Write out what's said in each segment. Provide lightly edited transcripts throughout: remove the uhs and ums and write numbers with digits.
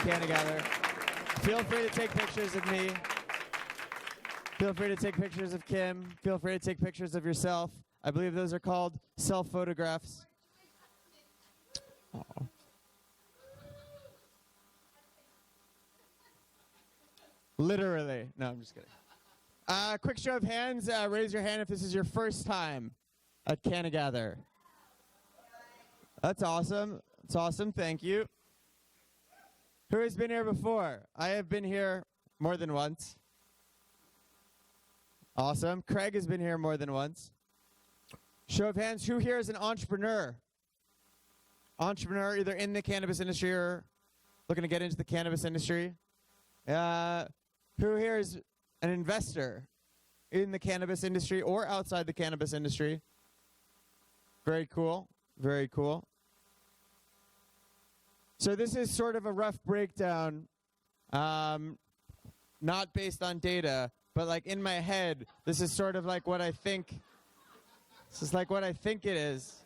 CannaGather. Feel free to take pictures of me. Feel free to take pictures of Kim. Feel free to take pictures of yourself. I believe those are called self-photographs. Literally. No, I'm just kidding. Quick show of hands. Raise your hand if this is your first time at CannaGather. That's awesome. That's awesome. Thank you. Who has been here before? I have been here more than once. Awesome. Craig has been here more than once. Show of hands. Who here is an entrepreneur? Entrepreneur, either in the cannabis industry or looking to get into the cannabis industry. Who here is an investor in the cannabis industry or outside the cannabis industry? Very cool. Very cool. So this is sort of a rough breakdown, not based on data, but like in my head, this is sort of like what I think. This is like what I think it is.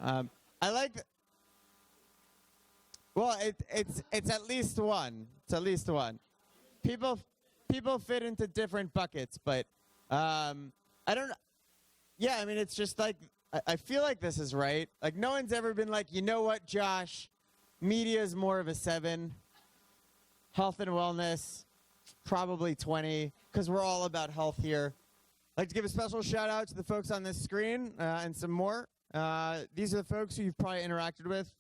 I like. Well, it's at least one. It's at least one. People fit into different buckets, but I don't. Yeah, I mean, it's just like I feel like this is right. Like no one's ever been like, you know what, Josh, media is more of a 7. Health and wellness, probably 20, because we're all about health here. I'd like to give a special shout out to the folks on this screen and some more. These are the folks who you've probably interacted with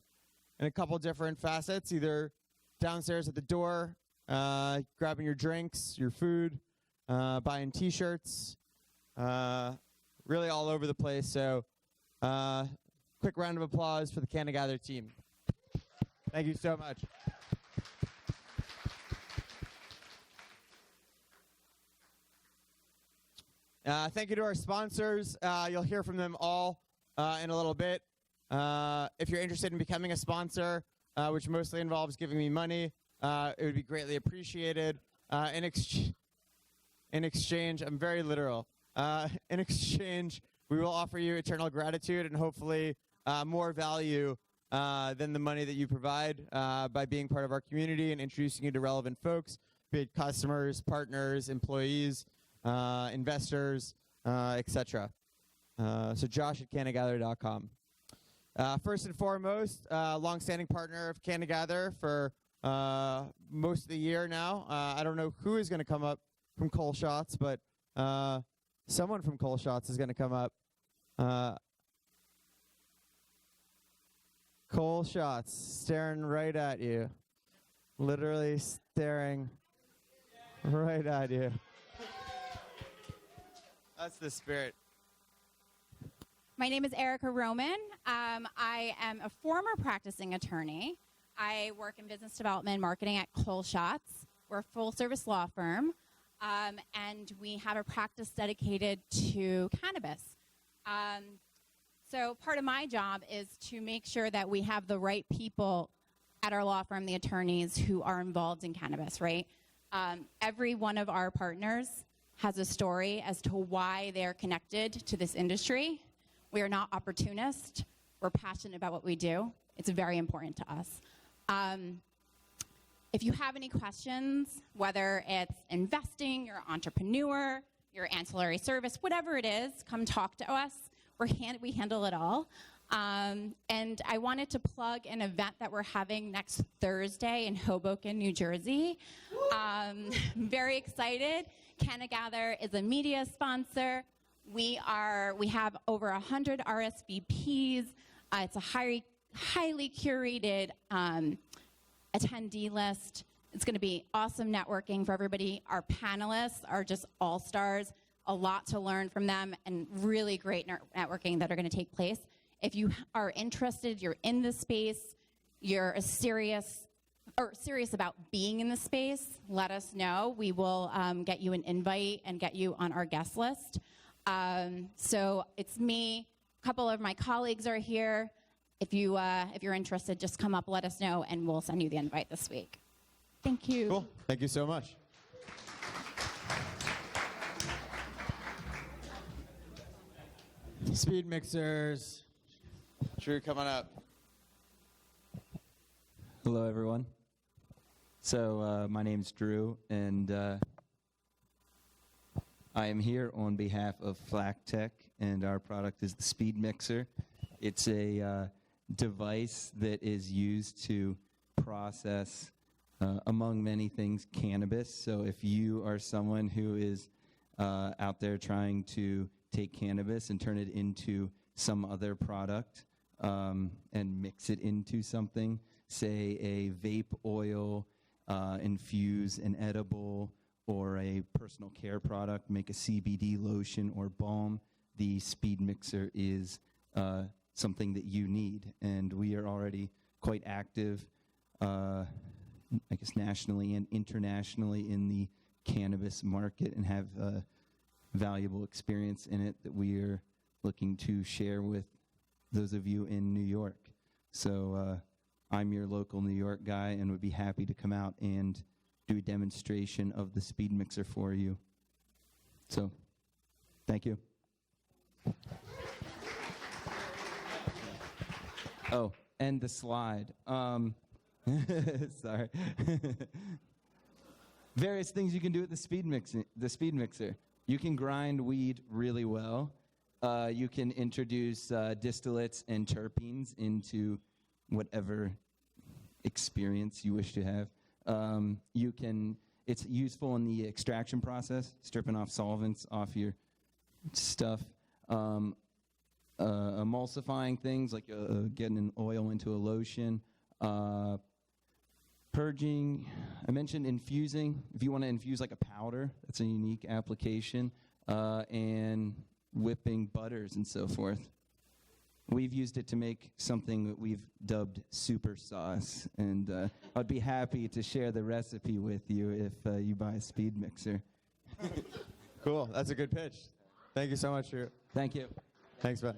in a couple different facets, either downstairs at the door, grabbing your drinks, your food, buying T-shirts, really all over the place. So quick round of applause for the CannaGather team. Thank you so much. Thank you to our sponsors. You'll hear from them all in a little bit. If you're interested in becoming a sponsor, which mostly involves giving me money, it would be greatly appreciated. In exchange, I'm very literal. In exchange, we will offer you eternal gratitude and hopefully more value than the money that you provide by being part of our community and introducing you to relevant folks, be it customers, partners, employees, investors, etc. So Josh at CannaGather.com. First and foremost, longstanding partner of CannaGather for most of the year now. I don't know who is going to come up from Cole Shots, but someone from Cole Shots is going to come up. Cole Shots, staring right at you. Literally staring right at you. That's the spirit. My name is Erica Roman. I am a former practicing attorney. I work in business development and marketing at Cole Shots. We're a full-service law firm, and we have a practice dedicated to cannabis. So part of my job is to make sure that we have the right people at our law firm, the attorneys who are involved in cannabis, right? Every one of our partners has a story as to why they're connected to this industry. We are not opportunists. We're passionate about what we do. It's very important to us. If you have any questions, whether it's investing, you're an entrepreneur, your ancillary service, whatever it is, come talk to us. We handle it all. And I wanted to plug an event that we're having next Thursday in Hoboken, New Jersey. I'm very excited. CannaGather is a media sponsor. We have over 100 RSVPs. It's a highly curated attendee list. It's going to be awesome networking for everybody. Our panelists are just all-stars. A lot to learn from them and really great networking that are going to take place. If you are interested, you're in the space, you're serious about being in the space, let us know. We will get you an invite and get you on our guest list. So it's me. A couple of my colleagues are here. If you're interested, just come up, let us know, and we'll send you the invite this week. Thank you. Cool. Thank you so much. Speed mixers. Drew, come on up. Hello, everyone. So my name's Drew, and I am here on behalf of Flak Tech, and our product is the Speed Mixer. It's a device that is used to process, among many things, cannabis. So if you are someone who is out there trying to take cannabis and turn it into some other product and mix it into something, say a vape oil, infuse an edible, or a personal care product, make a CBD lotion or balm, the Speed Mixer is something that you need. And we are already quite active, I guess nationally and internationally in the cannabis market, and have valuable experience in it that we are looking to share with those of you in New York. So I'm your local New York guy and would be happy to come out and do a demonstration of the Speed Mixer for you. So, thank you. Oh, and the slide. Sorry. Various things you can do with the Speed Mixer. You can grind weed really well. You can introduce distillates and terpenes into whatever experience you wish to have. It's useful in the extraction process, stripping off solvents off your stuff. Emulsifying things like getting an oil into a lotion. Purging, I mentioned infusing. If you want to infuse like a powder, that's a unique application. And whipping butters and so forth. We've used it to make something that we've dubbed super sauce, and I'd be happy to share the recipe with you if you buy a Speed Mixer. Cool. That's a good pitch. Thank you so much, Drew. Thank you. Thanks, Ben.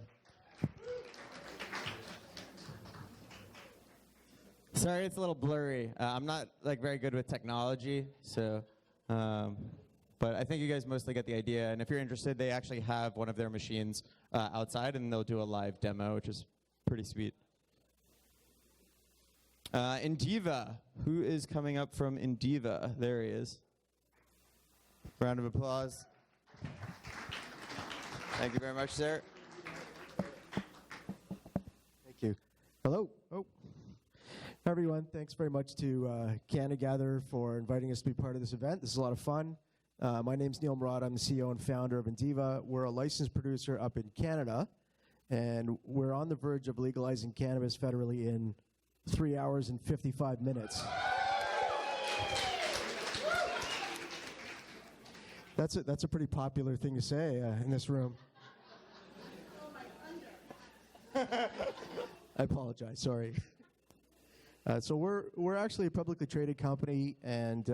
Sorry, it's a little blurry. I'm not very good with technology, so. But I think you guys mostly get the idea. And if you're interested, they actually have one of their machines outside, and they'll do a live demo, which is pretty sweet. Indiva. Who is coming up from Indiva? There he is. Round of applause. Thank you very much, sir. Thank you. Hello. Oh. Hi, everyone. Thanks very much to CannaGather for inviting us to be part of this event. This is a lot of fun. My name's Neil Murad. I'm the CEO and founder of Indiva. We're a licensed producer up in Canada, and we're on the verge of legalizing cannabis federally in 3 hours and 55 minutes. That's a pretty popular thing to say in this room. I apologize. Sorry. So we're actually a publicly traded company, and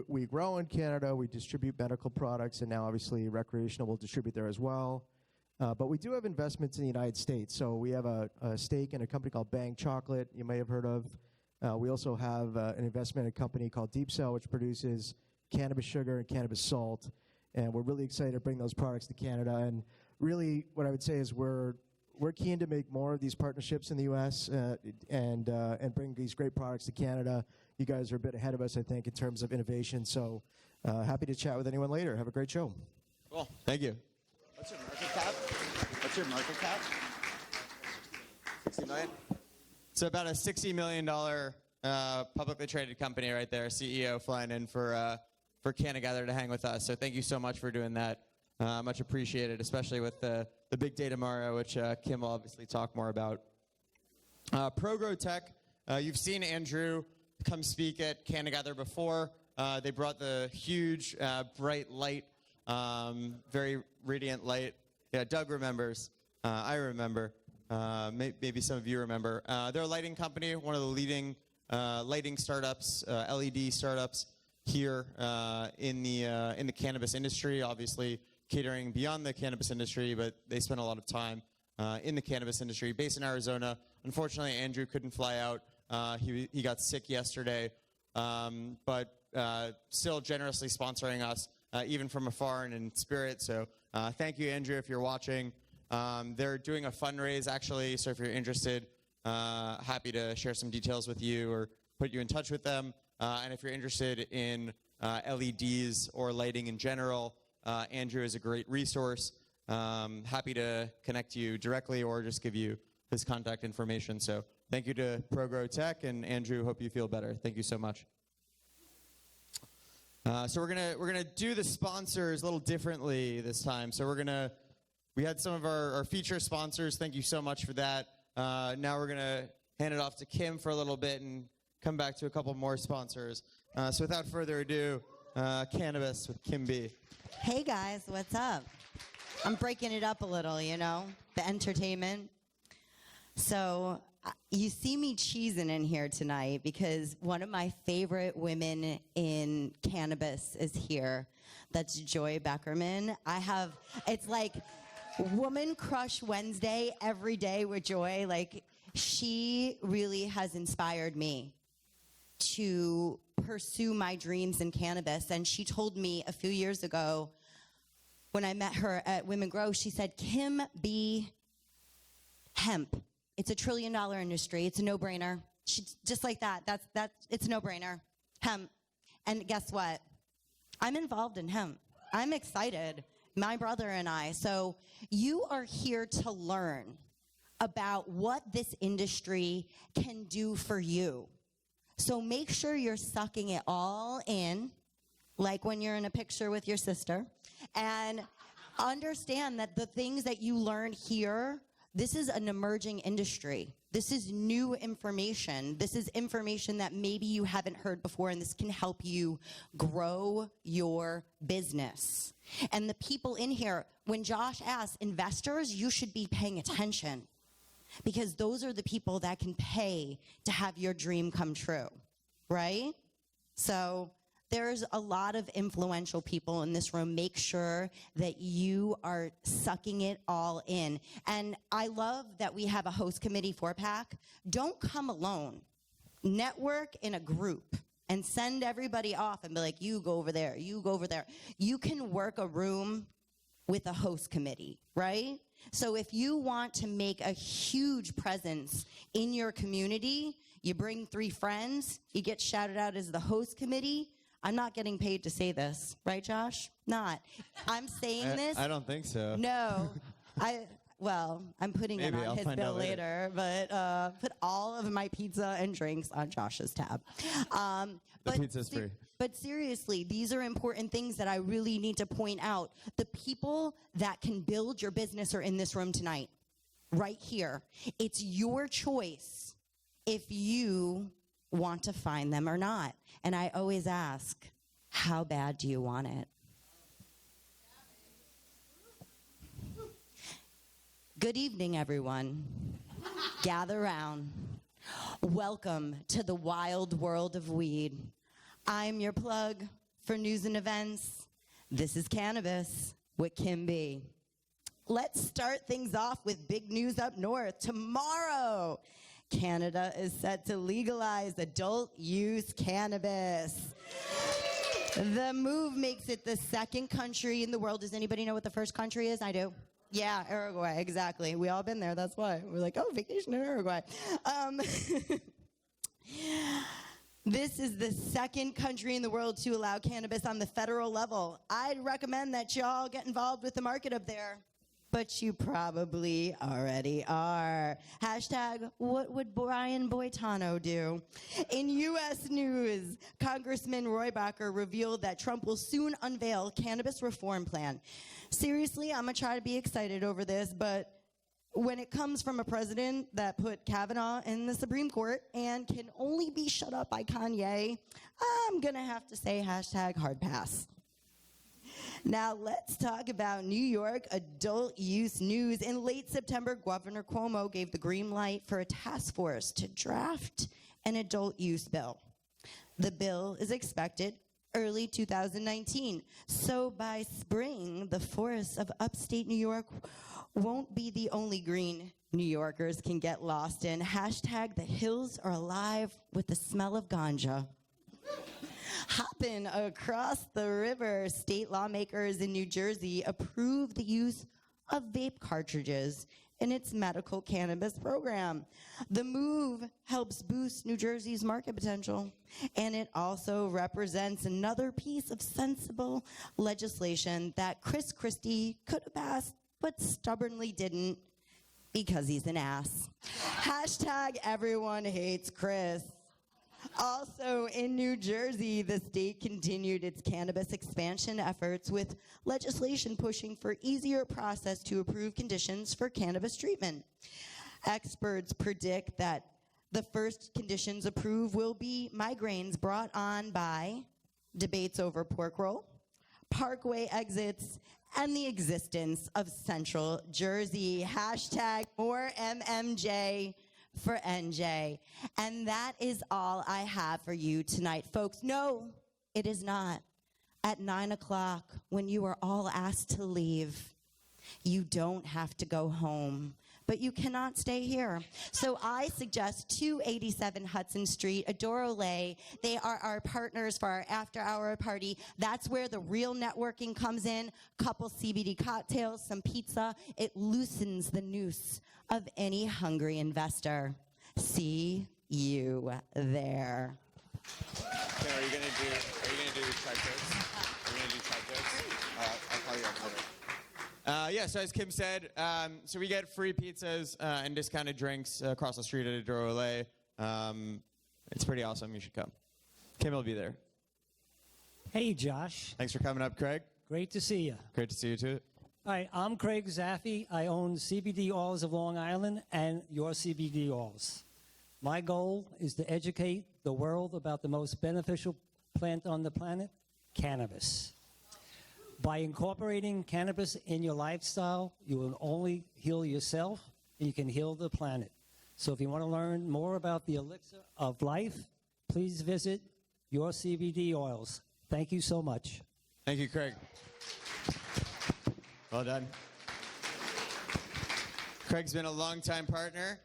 we grow in Canada, we distribute medical products, and now obviously recreational will distribute there as well. But we do have investments in the United States. So we have a stake in a company called Bang Chocolate, you may have heard of. We also have an investment in a company called Deep Cell, which produces cannabis sugar and cannabis salt. And we're really excited to bring those products to Canada. And really what I would say is we're keen to make more of these partnerships in the U.S. And bring these great products to Canada. You guys are a bit ahead of us, I think, in terms of innovation. So happy to chat with anyone later. Have a great show. Cool. Thank you. What's your market cap? What's your market cap? 60 million? It's about a $60 million publicly traded company right there. CEO flying in for CannaGather to hang with us. So thank you so much for doing that. Much appreciated, especially with the big day tomorrow, which Kim will obviously talk more about. ProGrow Tech, you've seen Andrew come speak at CannaGather before. They brought the huge, bright light, very radiant light. Yeah, Doug remembers. I remember. Maybe some of you remember. They're a lighting company, one of the leading lighting startups, LED startups here in the cannabis industry. Obviously, catering beyond the cannabis industry, but they spend a lot of time in the cannabis industry. Based in Arizona. Unfortunately, Andrew couldn't fly out. He got sick yesterday, but still generously sponsoring us, even from afar and in spirit. So thank you, Andrew, if you're watching. They're doing a fundraise, actually, so if you're interested, happy to share some details with you or put you in touch with them. And if you're interested in LEDs or lighting in general, Andrew is a great resource. Happy to connect you directly or just give you his contact information. So thank you to ProGrow Tech, and Andrew, hope you feel better. Thank you so much. So we're gonna do the sponsors a little differently this time. So we had some of our feature sponsors. Thank you so much for that. Now we're gonna hand it off to Kim for a little bit and come back to a couple more sponsors. So without further ado, Cannabis with Kim B. Hey guys, what's up? I'm breaking it up a little, you know, the entertainment. So you see me cheesing in here tonight because one of my favorite women in cannabis is here. That's Joy Beckerman. It's like Woman Crush Wednesday every day with Joy. Like, she really has inspired me to pursue my dreams in cannabis. And she told me a few years ago when I met her at Women Grow, she said, Kim B, hemp. It's $1 trillion industry. It's a no-brainer. Just like that. It's a no-brainer. Hemp. And guess what? I'm involved in hemp. I'm excited. My brother and I. So you are here to learn about what this industry can do for you. So make sure you're sucking it all in, like when you're in a picture with your sister, and understand that the things that you learn here, this is an emerging industry. This is new information. This is information that maybe you haven't heard before, and this can help you grow your business. And the people in here, when Josh asked investors, you should be paying attention because those are the people that can pay to have your dream come true, right? So there's a lot of influential people in this room. Make sure that you are sucking it all in. And I love that we have a host committee 4-pack. Don't come alone. Network in a group and send everybody off and be like, you go over there, you go over there. You can work a room with a host committee, right? So if you want to make a huge presence in your community, you bring 3 friends, you get shouted out as the host committee. I'm not getting paid to say this, right, Josh? Not. I'm saying this. I don't think so. No. I'm putting it on his bill later, but put all of my pizza and drinks on Josh's tab. The pizza's free. But seriously, these are important things that I really need to point out. The people that can build your business are in this room tonight, right here. It's your choice if you want to find them or not. And I always ask, how bad do you want it? Good evening, everyone. Gather round. Welcome to the wild world of weed. I'm your plug for news and events. This is Cannabis with Kim B. Let's start things off with big news up north. Tomorrow, Canada is set to legalize adult use cannabis. The move makes it the second country in the world. Does anybody know what the first country is? I do. Yeah, Uruguay, exactly. We all been there, that's why. We're like, oh, vacation in Uruguay. This is the second country in the world to allow cannabis on the federal level. I'd recommend that y'all get involved with the market up there. But you probably already are. Hashtag, what would Brian Boitano do? In U.S. news, Congressman Roybacher revealed that Trump will soon unveil cannabis reform plan. Seriously, I'm going to try to be excited over this, but when it comes from a president that put Kavanaugh in the Supreme Court and can only be shut up by Kanye, I'm going to have to say hashtag hard pass. Now let's talk about New York adult use news. In late September, Governor Cuomo gave the green light for a task force to draft an adult use bill. The bill is expected early 2019. So by spring, the forests of upstate New York won't be the only green New Yorkers can get lost in. Hashtag the hills are alive with the smell of ganja. Hopping across the river, state lawmakers in New Jersey approved the use of vape cartridges in its medical cannabis program. The move helps boost New Jersey's market potential, and it also represents another piece of sensible legislation that Chris Christie could have passed, but stubbornly didn't because he's an ass. Hashtag everyone hates Chris. Also in New Jersey, the state continued its cannabis expansion efforts with legislation pushing for easier process to approve conditions for cannabis treatment. Experts predict that the first conditions approved will be migraines brought on by debates over pork roll, parkway exits, and the existence of Central Jersey. Hashtag more MMJ for NJ. And that is all I have for you tonight, folks. No, it is not. At 9 o'clock, when you are all asked to leave, you don't have to go home, but you cannot stay here. So I suggest 287 Hudson Street, Adoro Lay. They are our partners for our after-hour party. That's where the real networking comes in. Couple CBD cocktails, some pizza. It loosens the noose of any hungry investor. See you there. Okay, are you gonna do chai jokes? Are you gonna do chai jokes? I'll call you up later. Yeah, so as Kim said, so we get free pizzas and discounted drinks across the street at Adoro Lay. It's pretty awesome. You should come. Kim will be there. Hey, Josh. Thanks for coming up, Craig. Great to see you. Great to see you, too. Hi, I'm Craig Zaffe. I own CBD Oils of Long Island and Your CBD Oils. My goal is to educate the world about the most beneficial plant on the planet, cannabis. By incorporating cannabis in your lifestyle, you will only heal yourself and you can heal the planet. So if you want to learn more about the elixir of life, please visit Your CBD Oils. Thank you so much. Thank you, Craig. Well done. Craig's been a longtime partner.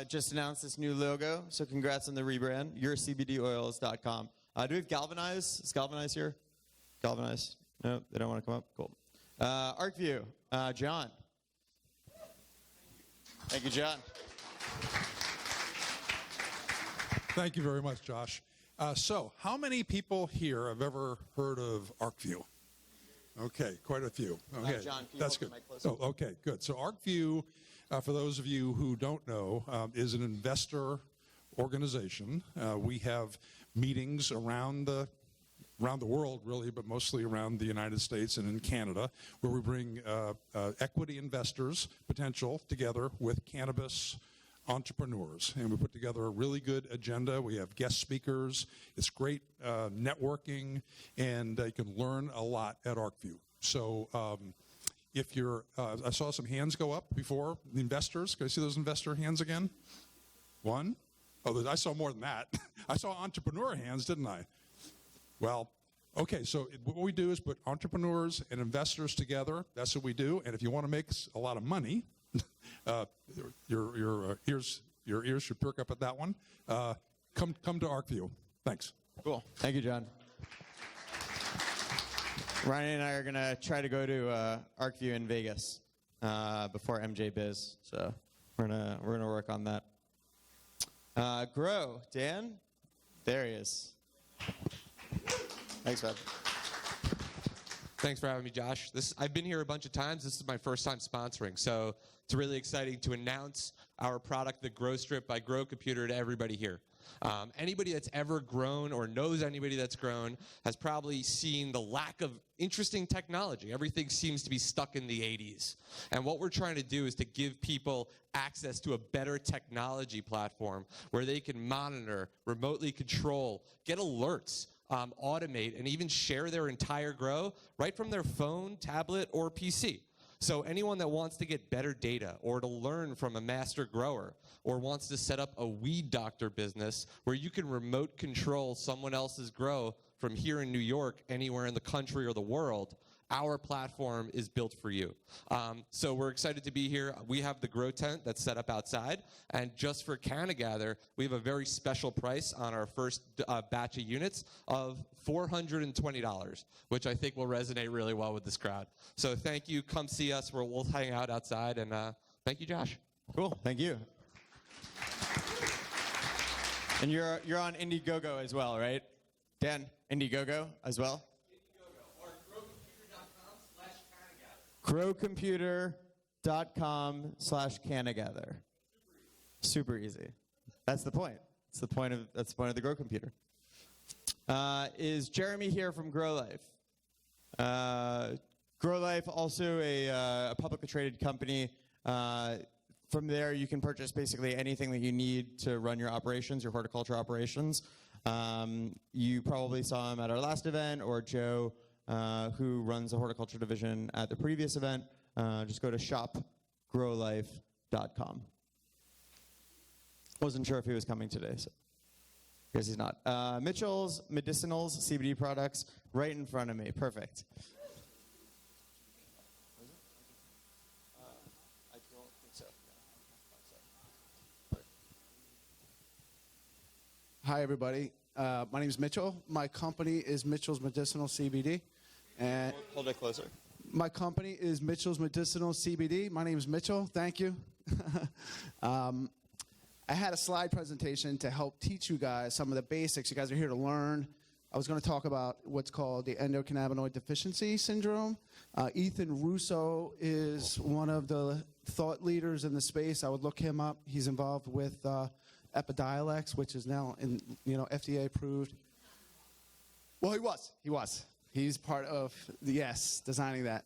Just announced this new logo, so congrats on the rebrand. YourCBDOils.com. Do we have Galvanize? Is Galvanize here? Galvanize? No, they don't want to come up? Cool. ArcView, John. Thank you, John. Thank you very much, Josh. So, how many people here have ever heard of ArcView? Okay, quite a few. Okay, John, can you that's hold good. the mic closer? Oh, okay, good. So, ArcView, for those of you who don't know, is an investor organization. We have meetings around the world, really, but mostly around the United States and in Canada, where we bring equity investors, potential, together with cannabis entrepreneurs. And we put together a really good agenda. We have guest speakers. It's great networking, and you can learn a lot at ArcView. So if you're, I saw some hands go up before, the investors. Can I see those investor hands again? One? Oh, I saw more than that. I saw entrepreneur hands, didn't I? Well, okay, so what we do is put entrepreneurs and investors together. That's what we do. And if you want to make a lot of money, your ears should perk up at that one. Come to ArcView. Thanks. Cool. Thank you, John. Ryan and I are going to try to go to ArcView in Vegas before MJ Biz. So we're gonna work on that. Grow, Dan? There he is. Thanks, bud. Thanks for having me, Josh. I've been here a bunch of times. This is my first time sponsoring, so it's really exciting to announce our product, the Grow Strip by Grow Computer, to everybody here. Anybody that's ever grown or knows anybody that's grown has probably seen the lack of interesting technology. Everything seems to be stuck in the 80s. And what we're trying to do is to give people access to a better technology platform where they can monitor, remotely control, get alerts, automate, and even share their entire grow right from their phone, tablet, or PC. So anyone that wants to get better data or to learn from a master grower or wants to set up a weed doctor business where you can remote control someone else's grow from here in New York, anywhere in the country or the world, our platform is built for you. So we're excited to be here. We have the grow tent that's set up outside, and just for CannaGather, we have a very special price on our first batch of units of $420, which I think will resonate really well with this crowd. So thank you. Come see us. We'll hang out outside, and Thank you, Josh. Cool. Thank you. And you're on Indiegogo as well, right? Dan, Indiegogo as well? Indiegogo or growcomputer.com/CannaGather. Super easy. That's the point. That's the point of the Grow Computer. Is Jeremy here from Grow Life? Grow Life, also a publicly traded company. From there, you can purchase basically anything that you need to run your operations, your horticulture operations. You probably saw him at our last event, or Joe, who runs the horticulture division at the previous event. Just go to shopgrowlife.com. Wasn't sure if he was coming today, so I guess he's not. Mitchell's Medicinals CBD products right in front of me. Perfect. I don't think so. Hi, everybody. My name is Mitchell. My company is Mitchell's Medicinal CBD. And Hold it closer. my company is Mitchell's Medicinal CBD. My name is Mitchell. Thank you. I had a slide presentation to help teach you guys some of the basics. You guys are here to learn. I was going to talk about what's called the endocannabinoid deficiency syndrome. Ethan Russo is one of the thought leaders in the space. I would look him up. He's involved with Epidiolex, which is now FDA approved. Well, he was. He's part of designing that.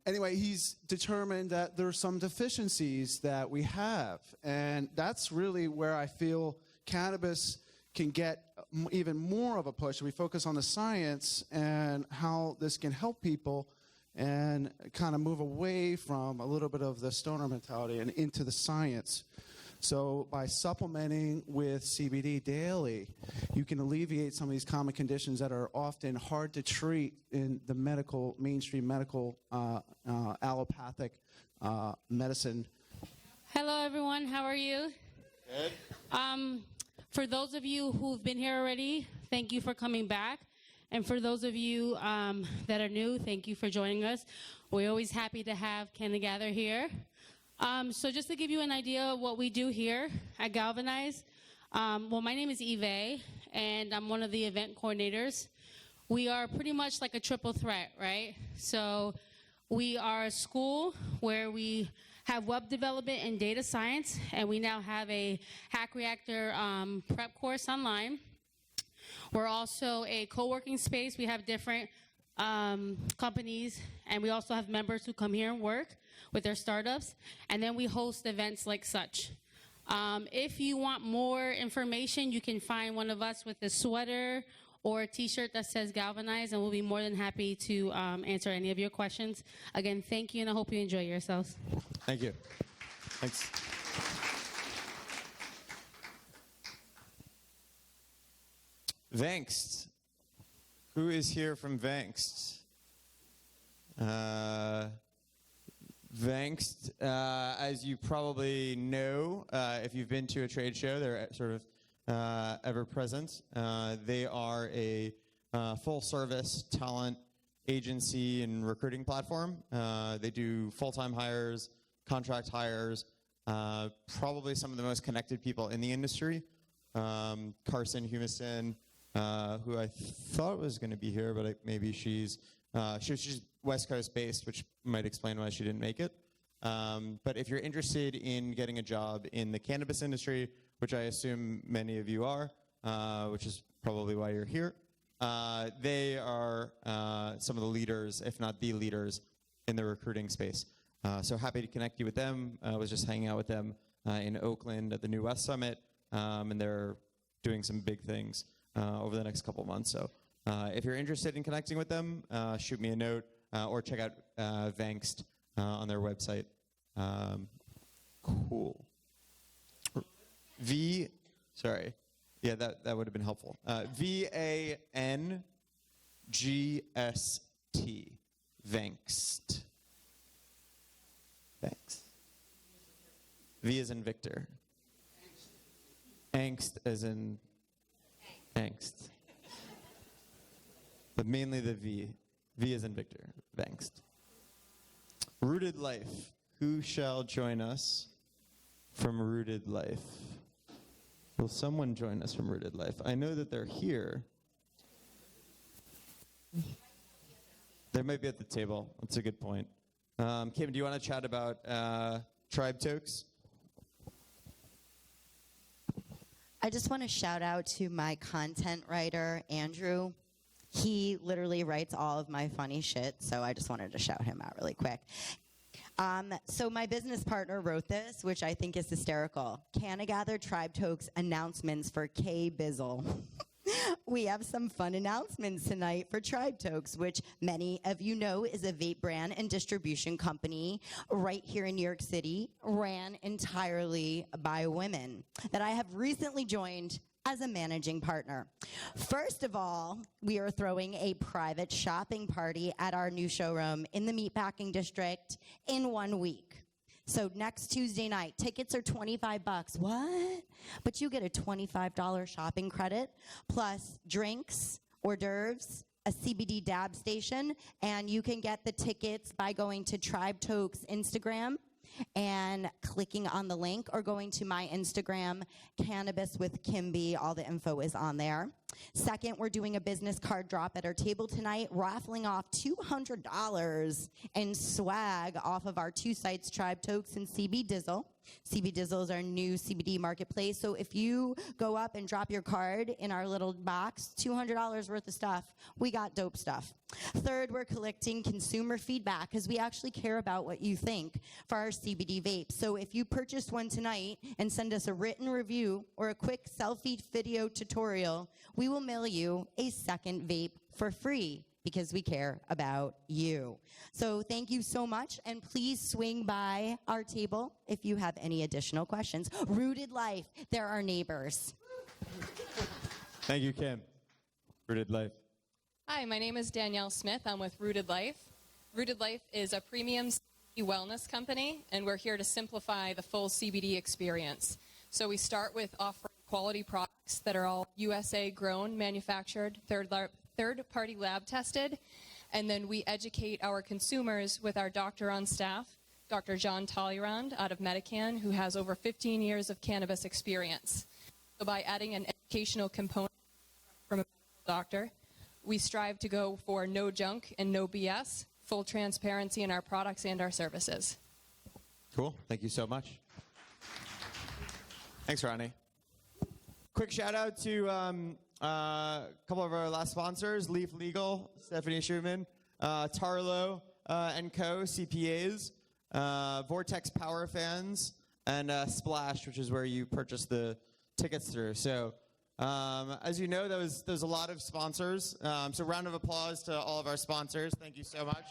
Anyway, he's determined that there are some deficiencies that we have, and that's really where I feel cannabis can get even more of a push. We focus on the science and how this can help people and kind of move away from a little bit of the stoner mentality and into the science. So by supplementing with CBD daily, you can alleviate some of these common conditions that are often hard to treat in the mainstream medical, allopathic medicine. Hello, everyone. How are you? Good. For those of you who've been here already, thank you for coming back. And for those of you that are new, thank you for joining us. We're always happy to have CannaGather here. So just to give you an idea of what we do here at Galvanize, my name is Eve, and I'm one of the event coordinators. We are pretty much like a triple threat, right? So we are a school where we have web development and data science, and we now have a Hack Reactor prep course online. We're also a co-working space. We have different companies, and we also have members who come here and work with their startups, and then we host events like such. If you want more information, you can find one of us with a sweater or a t-shirt that says Galvanize, and we'll be more than happy to answer any of your questions. Again, thank you, and I hope you enjoy yourselves. Thank you. Thanks. Vangst. Who is here from Vangst? Vangst, as you probably know, if you've been to a trade show, they're sort of ever present. They are a full-service talent agency and recruiting platform. They do full-time hires, contract hires, probably some of the most connected people in the industry. Carson Humison, who I thought was going to be here, but maybe she's West Coast based, which might explain why she didn't make it. But if you're interested in getting a job in the cannabis industry, which I assume many of you are, which is probably why you're here, they are some of the leaders, if not the leaders, in the recruiting space. So happy to connect you with them. I was just hanging out with them in Oakland at the New West Summit, and they're doing some big things over the next couple of months. So if you're interested in connecting with them, shoot me a note or check out Vangst on their website. Cool. Yeah, that would have been helpful. VANGST. Vangst. Thanks. V as in Victor. Angst as in angst. But mainly the V. V as in Victor. Vangst. Rooted Life. Who shall join us from Rooted Life? Will someone join us from Rooted Life? I know that they're here. They might be at the table. That's a good point. Kim, do you want to chat about Tribe Tokes? I just want to shout out to my content writer, Andrew. He literally writes all of my funny shit, so I just wanted to shout him out really quick. So my business partner wrote this, which I think is hysterical. CannaGather Tribe Tokes announcements for K Bizzle. We have some fun announcements tonight for Tribe Tokes, which many of you know is a vape brand and distribution company right here in New York City, ran entirely by women, that I have recently joined as a managing partner. First of all, we are throwing a private shopping party at our new showroom in the Meatpacking District in 1 week. So next Tuesday night, tickets are $25. What? But you get a $25 shopping credit, plus drinks, hors d'oeuvres, a CBD dab station, and you can get the tickets by going to Tribe Tokes Instagram and clicking on the link, or going to my Instagram, Cannabis with Kimby. All the info is on there. Second, we're doing a business card drop at our table tonight, raffling off $200 in swag off of our two sites, Tribe Tokes and CB Dizzle. CB Dizzle is our new CBD marketplace. So if you go up and drop your card in our little box, $200 worth of stuff. We got dope stuff. Third, we're collecting consumer feedback because we actually care about what you think for our CBD vape. So if you purchased one tonight and send us a written review or a quick selfie video tutorial, we will mail you a second vape for free, because we care about you. So thank you so much, and please swing by our table if you have any additional questions. Rooted Life, they're our neighbors. Thank you, Kim. Rooted Life. Hi, my name is Danielle Smith. I'm with Rooted Life. Rooted Life is a premium CBD wellness company, and we're here to simplify the full CBD experience. So we start with offering quality products that are all USA grown, manufactured, third-party lab tested, and then we educate our consumers with our doctor on staff, Dr. John Talleyrand out of Medican, who has over 15 years of cannabis experience. So by adding an educational component from a doctor, we strive to go for no junk and no BS, full transparency in our products and our services. Cool. Thank you so much. Thanks, Ronnie. Quick shout out to a couple of our last sponsors, Leaf Legal, Stephanie Schumann, Tarlo & Co., CPAs, Vortex Power Fans, and Splash, which is where you purchase the tickets through. So as you know, there's a lot of sponsors. So round of applause to all of our sponsors. Thank you so much.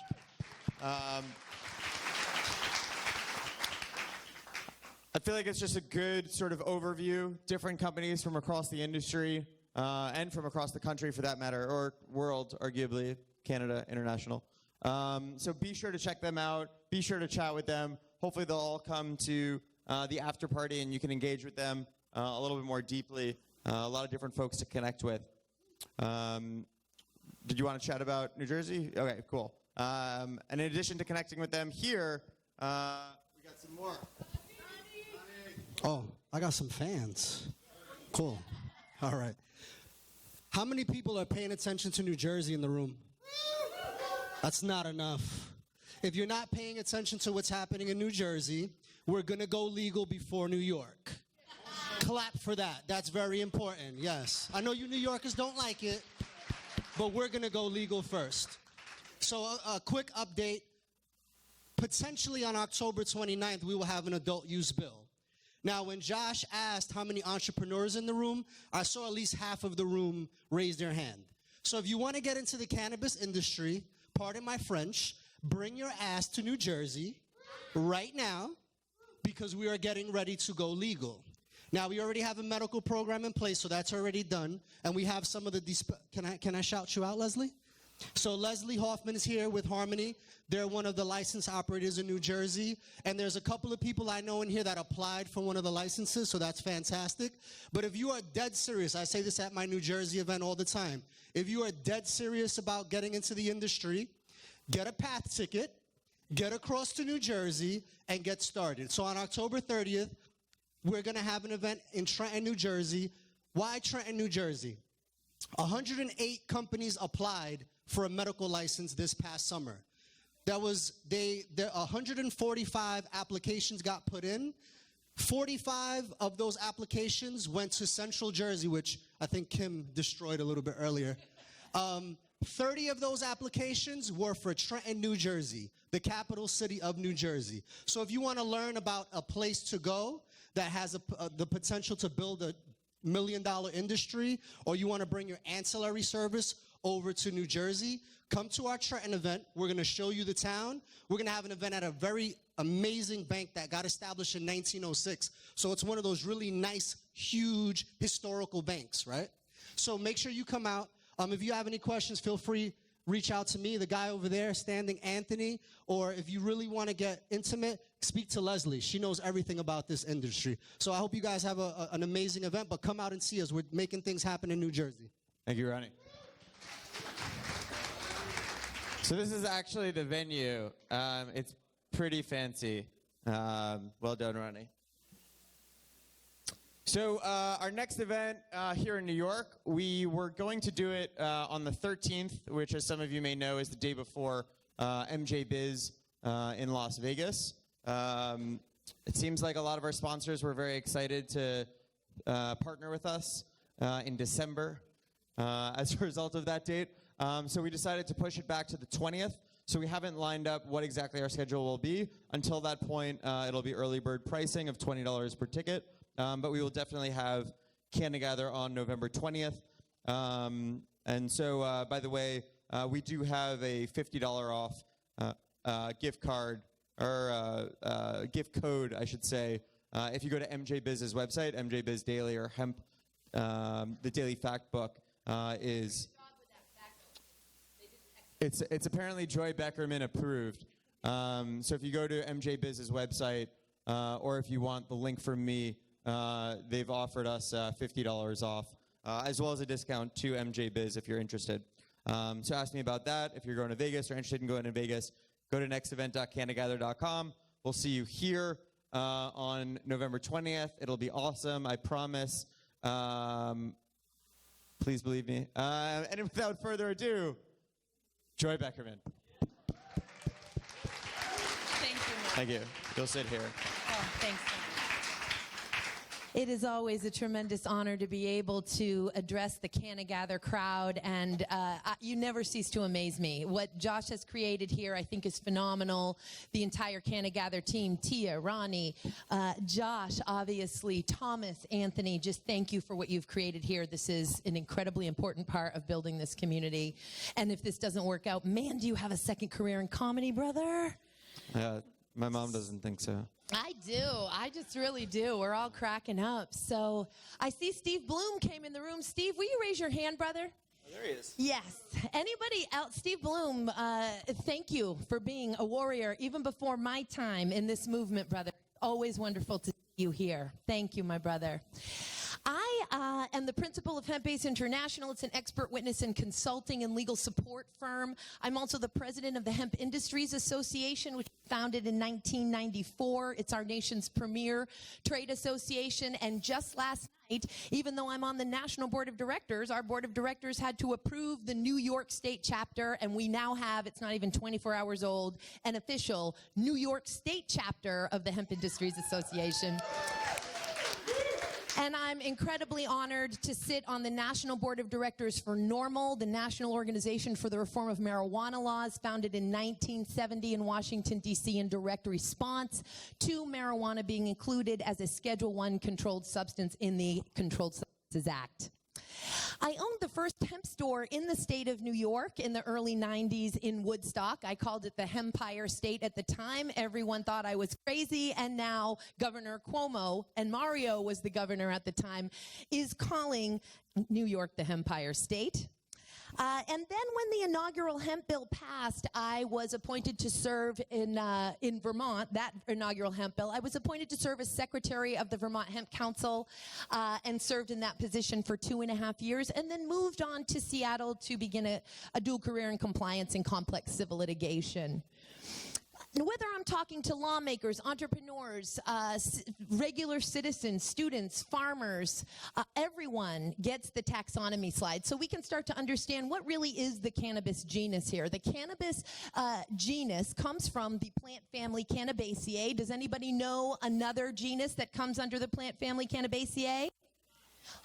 I feel like it's just a good sort of overview, different companies from across the industry, and from across the country for that matter, or world, arguably, Canada, international. So be sure to check them out. Be sure to chat with them. Hopefully they'll all come to the after party and you can engage with them a little bit more deeply. A lot of different folks to connect with. Did you want to chat about New Jersey? Okay, cool. And in addition to connecting with them here, we got some more. Oh, I got some fans. Cool. All right. How many people are paying attention to New Jersey in the room? That's not enough. If you're not paying attention to what's happening in New Jersey, we're going to go legal before New York. Clap for that. That's very important, yes. I know you New Yorkers don't like it, but we're going to go legal first. So a quick update. Potentially on October 29th, we will have an adult use bill. Now, when Josh asked how many entrepreneurs in the room, I saw at least half of the room raise their hand. So if you want to get into the cannabis industry, pardon my French, bring your ass to New Jersey right now, because we are getting ready to go legal. Now, we already have a medical program in place, so that's already done. And we have some of the, can I shout you out, Leslie? So Leslie Hoffman is here with Harmony. They're one of the licensed operators in New Jersey. And there's a couple of people I know in here that applied for one of the licenses, so that's fantastic. But if you are dead serious, I say this at my New Jersey event all the time, if you are dead serious about getting into the industry, get a path ticket, get across to New Jersey and get started. So on October 30th, we're going to have an event in Trenton, New Jersey. Why Trenton, New Jersey? 108 companies applied for a medical license this past summer. 145 applications got put in. 45 of those applications went to Central Jersey, which I think Kim destroyed a little bit earlier. 30 of those applications were for Trenton, New Jersey, the capital city of New Jersey. So if you want to learn about a place to go that has the potential to build a $1 million industry, or you want to bring your ancillary service over to New Jersey, come to our Trenton event. We're going to show you the town. We're going to have an event at a very amazing bank that got established in 1906. So it's one of those really nice, huge, historical banks, right? So make sure you come out. If you have any questions, feel free, reach out to me, the guy over there standing, Anthony, or if you really want to get intimate, speak to Leslie. She knows everything about this industry. So I hope you guys have an amazing event, but come out and see us. We're making things happen in New Jersey. Thank you, Ronnie. So this is actually the venue. It's pretty fancy. Well done, Ronnie. So our next event here in New York, we were going to do it on the 13th, which, as some of you may know, is the day before MJ Biz in Las Vegas. It seems like a lot of our sponsors were very excited to partner with us in December as a result of that date. So we decided to push it back to the 20th. So we haven't lined up what exactly our schedule will be. Until that point, it'll be early bird pricing of $20 per ticket. But we will definitely have CannaGather on November 20th. And so, by the way, we do have a $50 off gift card, or gift code, I should say. If you go to MJ Biz's website, MJ Biz Daily or Hemp, the Daily Fact Book is... It's apparently Joy Beckerman approved. So if you go to MJ Biz's website, or if you want the link from me, they've offered us $50 off, as well as a discount to MJ Biz if you're interested. So ask me about that. If you're going to Vegas or interested in going to Vegas, go to nextevent.cannagather.com. We'll see you here on November 20th. It'll be awesome, I promise. Please believe me. And without further ado, Joy Beckerman. Thank you. Thank you. You'll sit here. Oh, thanks. It is always a tremendous honor to be able to address the CannaGather crowd, and you never cease to amaze me. What Josh has created here, I think, is phenomenal. The entire CannaGather team, Tia, Ronnie, Josh, obviously, Thomas, Anthony, just thank you for what you've created here. This is an incredibly important part of building this community. And if this doesn't work out, man, do you have a second career in comedy, brother? My mom doesn't think so. I do. I just really do. We're all cracking up. So I see Steve Bloom came in the room. Steve, will you raise your hand, brother? Oh, there he is. Yes. Anybody else? Steve Bloom, thank you for being a warrior even before my time in this movement, brother. Always wonderful to see you here. Thank you, my brother. I am the principal of Hemp-Base International. It's an expert witness and consulting and legal support firm. I'm also the president of the Hemp Industries Association, which was founded in 1994. It's our nation's premier trade association. And just last night, even though I'm on the national board of directors, our board of directors had to approve the New York State chapter, and we now have, it's not even 24 hours old, an official New York State chapter of the Hemp Industries Association. And I'm incredibly honored to sit on the National Board of Directors for NORML, the National Organization for the Reform of Marijuana Laws, founded in 1970 in Washington, D.C. in direct response to marijuana being included as a Schedule I controlled substance in the Controlled Substances Act. I owned the first hemp store in the state of New York in the early 90s in Woodstock. I called it the Hempire State at the time. Everyone thought I was crazy, and now Governor Cuomo, and Mario was the governor at the time, is calling New York the Hempire State. And then when the inaugural hemp bill passed, I was appointed to serve in Vermont, that inaugural hemp bill. I was appointed to serve as secretary of the Vermont Hemp Council and served in that position for 2.5 years, and then moved on to Seattle to begin a dual career in compliance and complex civil litigation. whether I'm talking to lawmakers, entrepreneurs, regular citizens, students, farmers, everyone gets the taxonomy slide. So we can start to understand what really is the cannabis genus here. The cannabis genus comes from the plant family Cannabaceae. Does anybody know another genus that comes under the plant family Cannabaceae?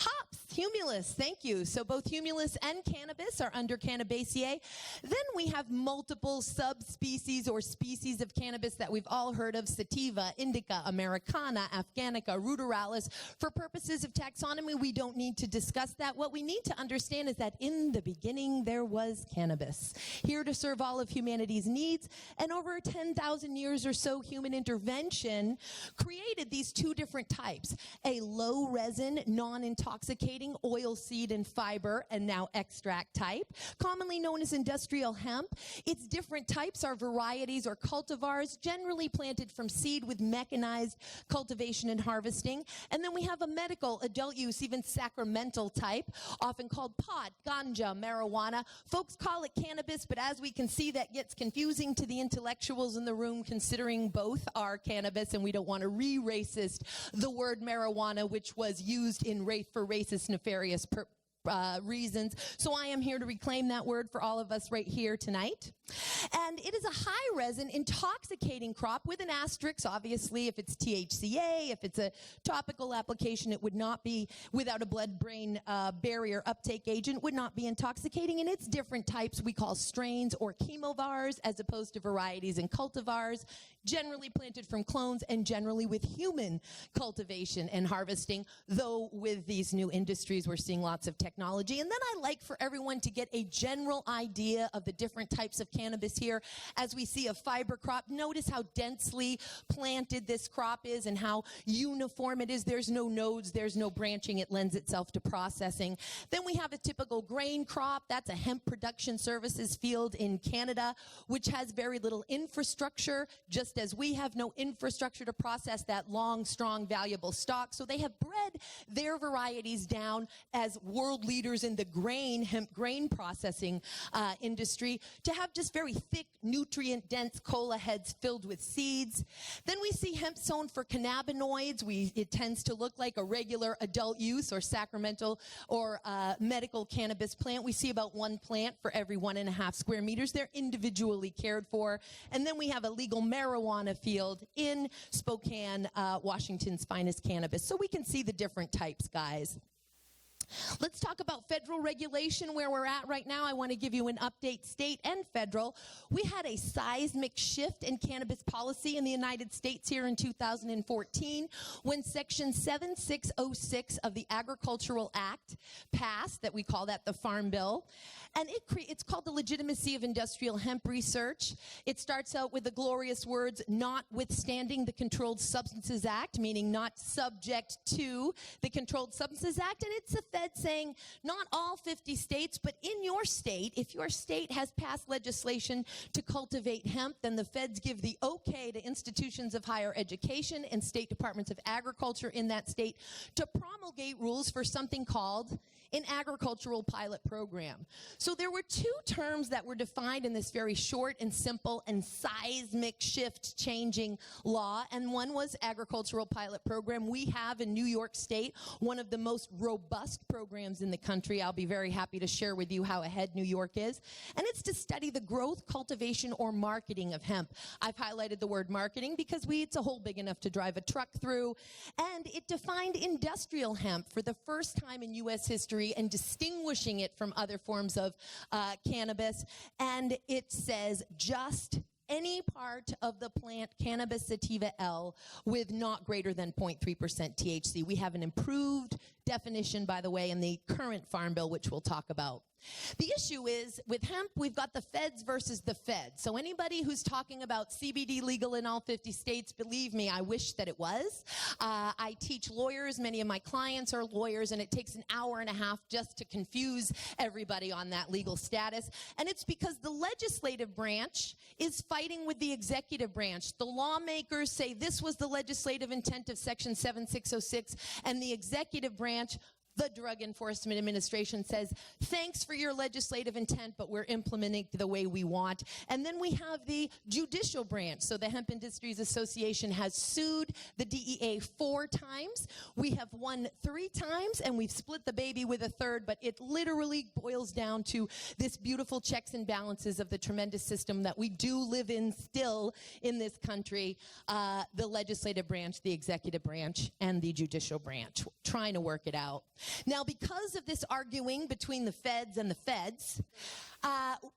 Hops, humulus, thank you. So both humulus and cannabis are under Cannabaceae. Then we have multiple subspecies or species of cannabis that we've all heard of: sativa, indica, americana, afghanica, ruderalis. For purposes of taxonomy, we don't need to discuss that. What we need to understand is that in the beginning there was cannabis, here to serve all of humanity's needs, and over 10,000 years or so, human intervention created these two different types: a low resin, non-intoxicating oil seed and fiber, and now extract type, commonly known as industrial hemp. Its different types are varieties or cultivars, generally planted from seed with mechanized cultivation and harvesting. And then we have a medical, adult use, even sacramental type, often called pot, ganja, marijuana. Folks call it cannabis, but as we can see, that gets confusing to the intellectuals in the room, considering both are cannabis, and we don't want to re-racist the word marijuana, which was used in for racist, nefarious reasons. So I am here to reclaim that word for all of us right here tonight. And it is a high resin, intoxicating crop with an asterisk. Obviously, if it's THCA, if it's a topical application, it would not be, without a blood-brain barrier uptake agent, would not be intoxicating. And its different types we call strains or chemovars, as opposed to varieties and cultivars, generally planted from clones and generally with human cultivation and harvesting, though with these new industries we're seeing lots of technology. And then I like for everyone to get a general idea of the different types of cannabis here. As we see a fiber crop, notice how densely planted this crop is and how uniform it is. There's no nodes, there's no branching. It lends itself to processing. Then we have a typical grain crop. That's a hemp production services field in Canada, which has very little infrastructure, just as we have no infrastructure to process that long, strong, valuable stock. So they have bred their varieties down as world leaders in the hemp grain processing industry to have just very thick, nutrient-dense cola heads filled with seeds. Then we see hemp sown for cannabinoids. It tends to look like a regular adult use or sacramental or medical cannabis plant. We see about one plant for every 1.5 square meters. They're individually cared for. And then we have a legal marijuana field in Spokane, Washington's finest cannabis. So we can see the different types, guys. Let's talk about federal regulation, where we're at right now. I want to give you an update, state and federal. We had a seismic shift in cannabis policy in the United States here in 2014 when Section 7606 of the Agricultural Act passed, that we call that the Farm Bill. And it's called the Legitimacy of Industrial Hemp Research. It starts out with the glorious words, notwithstanding the Controlled Substances Act, meaning not subject to the Controlled Substances Act. And it's the Fed saying, not all 50 states, but in your state, if your state has passed legislation to cultivate hemp, then the feds give the okay to institutions of higher education and state departments of agriculture in that state to promulgate rules for something called an agricultural pilot program. So there were two terms that were defined in this very short and simple and seismic shift changing law, and one was agricultural pilot program. We have in New York State one of the most robust programs in the country. I'll be very happy to share with you how ahead New York is. And it's to study the growth, cultivation, or marketing of hemp. I've highlighted the word marketing because it's a hole big enough to drive a truck through. And it defined industrial hemp for the first time in U.S. history and distinguishing it from other forms of cannabis. And it says just any part of the plant cannabis sativa L with not greater than 0.3% THC. We have an improved definition, by the way, in the current Farm Bill, which we'll talk about. The issue is, with hemp, we've got the feds versus the feds. So anybody who's talking about CBD legal in all 50 states, believe me, I wish that it was. I teach lawyers. Many of my clients are lawyers, and it takes an hour and a half just to confuse everybody on that legal status. And it's because the legislative branch is fighting with the executive branch. The lawmakers say this was the legislative intent of Section 7606, and the executive branch The Drug Enforcement Administration says, thanks for your legislative intent, but we're implementing the way we want. And then we have the judicial branch. So the Hemp Industries Association has sued the DEA 4 times. We have won 3 times, and we've split the baby with a third, but it literally boils down to this beautiful checks and balances of the tremendous system that we do live in still in this country, the legislative branch, the executive branch, and the judicial branch, trying to work it out. Now, because of this arguing between the feds and the feds,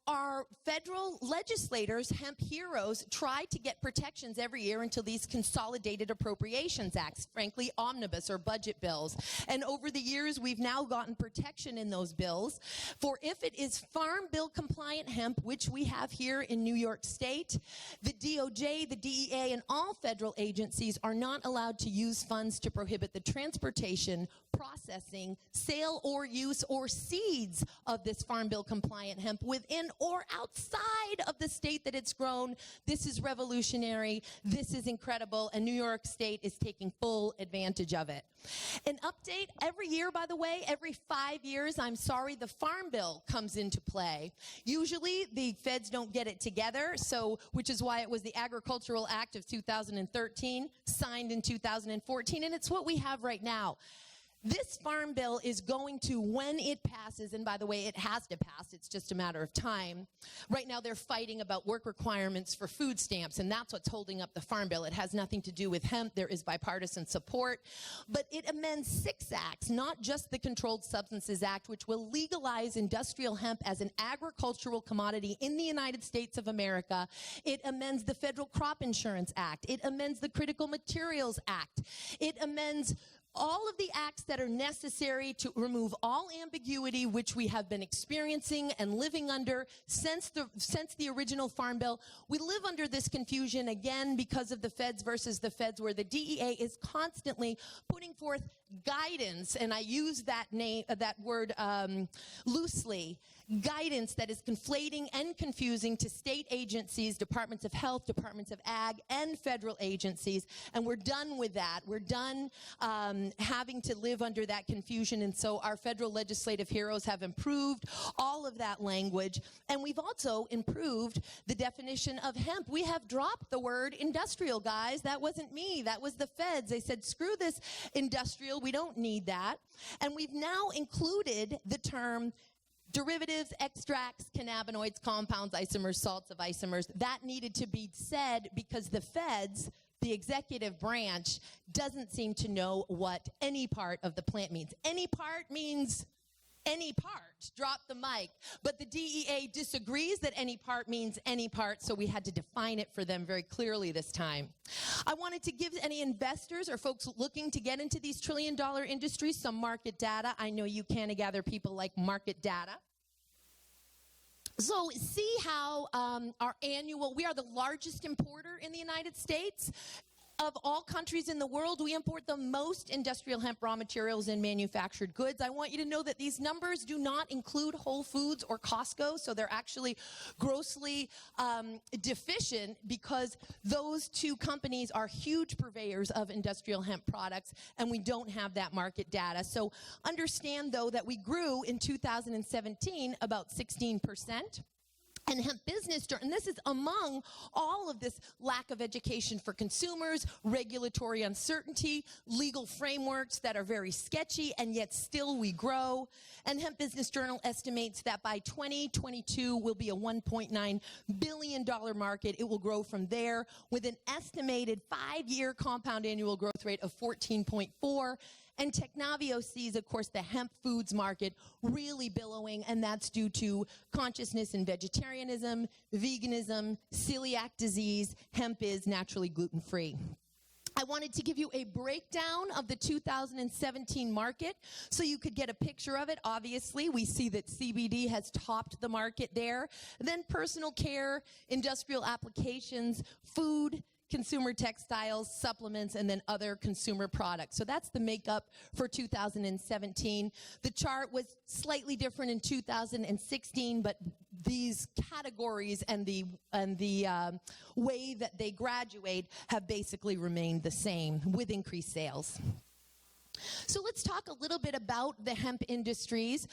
our federal legislators, hemp heroes, try to get protections every year until these Consolidated Appropriations Acts, frankly, omnibus or budget bills. And over the years, we've now gotten protection in those bills for if it is Farm Bill compliant hemp, which we have here in New York State, the DOJ, the DEA, and all federal agencies are not allowed to use funds to prohibit the transportation, processing, sale, or use, or seeds of this Farm Bill compliant hemp within or outside of the state that it's grown. This is revolutionary. This is incredible. And New York State is taking full advantage of it. An update every year, by the way, every 5 years, I'm sorry, the Farm Bill comes into play. Usually the feds don't get it together, so which is why it was the Agricultural Act of 2013, signed in 2014, and it's what we have right now. This Farm Bill is going to, when it passes, and by the way, it has to pass, it's just a matter of time. Right now they're fighting about work requirements for food stamps, and that's what's holding up the Farm Bill. It has nothing to do with hemp. There is bipartisan support, but it amends 6 acts, not just the Controlled Substances Act, which will legalize industrial hemp as an agricultural commodity in the United States of America. It amends the Federal Crop Insurance Act. It amends the Critical Materials Act. It amends all of the acts that are necessary to remove all ambiguity, which we have been experiencing and living under since the original Farm Bill. We live under this confusion again because of the feds versus the feds, where the DEA is constantly putting forth guidance, and I use that word loosely, guidance that is conflating and confusing to state agencies, departments of health, departments of ag, and federal agencies, and we're done with that. We're done having to live under that confusion, and so our federal legislative heroes have improved all of that language, and we've also improved the definition of hemp. We have dropped the word industrial, guys. That wasn't me. That was the feds. They said, screw this industrial. We don't need that. And we've now included the term derivatives, extracts, cannabinoids, compounds, isomers, salts of isomers. That needed to be said because the feds, the executive branch, doesn't seem to know what any part of the plant means. Any part means any part. Drop the mic. But the DEA disagrees that any part means any part, so we had to define it for them very clearly this time. I wanted to give any investors or folks looking to get into these trillion-dollar industries some market data. I know you CannaGather people like market data. So see how we are the largest importer in the United States. Of all countries in the world, we import the most industrial hemp raw materials and manufactured goods. I want you to know that these numbers do not include Whole Foods or Costco, so they're actually grossly deficient because those 2 companies are huge purveyors of industrial hemp products, and we don't have that market data. So understand, though, that we grew in 2017 about 16%. And hemp business, and this is among all of this lack of education for consumers, regulatory uncertainty, legal frameworks that are very sketchy, and yet still we grow. And Hemp Business Journal estimates that by 2022 will be a $1.9 billion market. It will grow from there with an estimated 5-year compound annual growth rate of 14.4%. And Technavio sees, of course, the hemp foods market really billowing, and that's due to consciousness in vegetarianism, veganism, celiac disease. Hemp is naturally gluten-free. I wanted to give you a breakdown of the 2017 market so you could get a picture of it. Obviously, we see that CBD has topped the market there. Then personal care, industrial applications, food, consumer textiles, supplements, and then other consumer products. So that's the makeup for 2017. The chart was slightly different in 2016, but these categories and the way that they graduate have basically remained the same with increased sales. So let's talk a little bit about the hemp industries.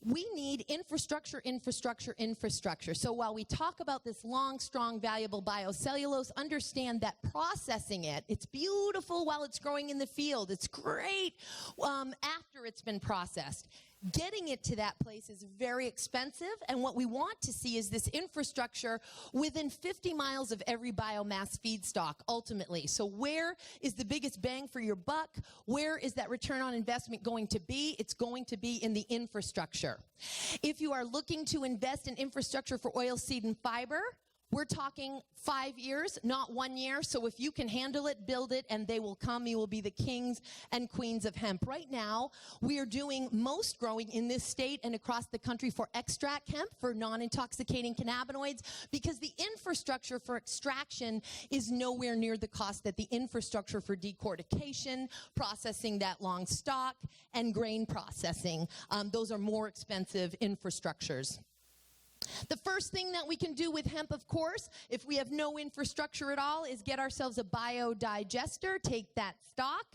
We need infrastructure, infrastructure, infrastructure. So while we talk about this long, strong, valuable biocellulose, understand that processing it, it's beautiful while it's growing in the field. It's great after it's been processed. Getting it to that place is very expensive, and what we want to see is this infrastructure within 50 miles of every biomass feedstock, ultimately. So where is the biggest bang for your buck? Where is that return on investment going to be? It's going to be in the infrastructure. If you are looking to invest in infrastructure for oilseed and fiber, we're talking 5 years, not 1 year. So if you can handle it, build it, and they will come. You will be the kings and queens of hemp. Right now, we are doing most growing in this state and across the country for extract hemp, for non-intoxicating cannabinoids, because the infrastructure for extraction is nowhere near the cost that the infrastructure for decortication, processing that long stalk, and grain processing. Those are more expensive infrastructures. The first thing that we can do with hemp, of course, if we have no infrastructure at all, is get ourselves a biodigester, take that stock,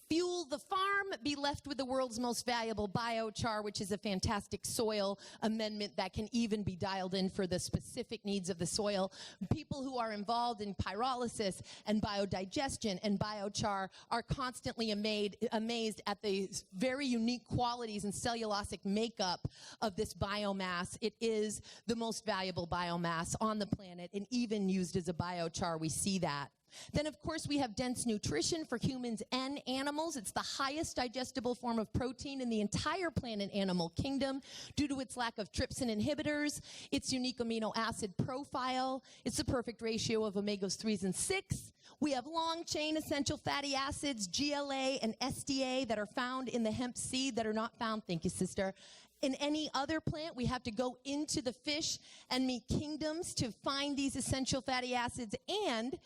fuel the farm, be left with the world's most valuable biochar, which is a fantastic soil amendment that can even be dialed in for the specific needs of the soil. People who are involved in pyrolysis and biodigestion and biochar are constantly amazed at the very unique qualities and cellulosic makeup of this biomass. It is the most valuable biomass on the planet, and even used as a biochar, we see that. Then, of course, we have dense nutrition for humans and animals. It's the highest digestible form of protein in the entire plant and animal kingdom due to its lack of trypsin inhibitors, its unique amino acid profile. It's the perfect ratio of omegas 3s and 6. We have long-chain essential fatty acids, GLA and SDA, that are found in the hemp seed that are not found, thank you, sister, in any other plant. We have to go into the fish and meat kingdoms to find these essential fatty acids. And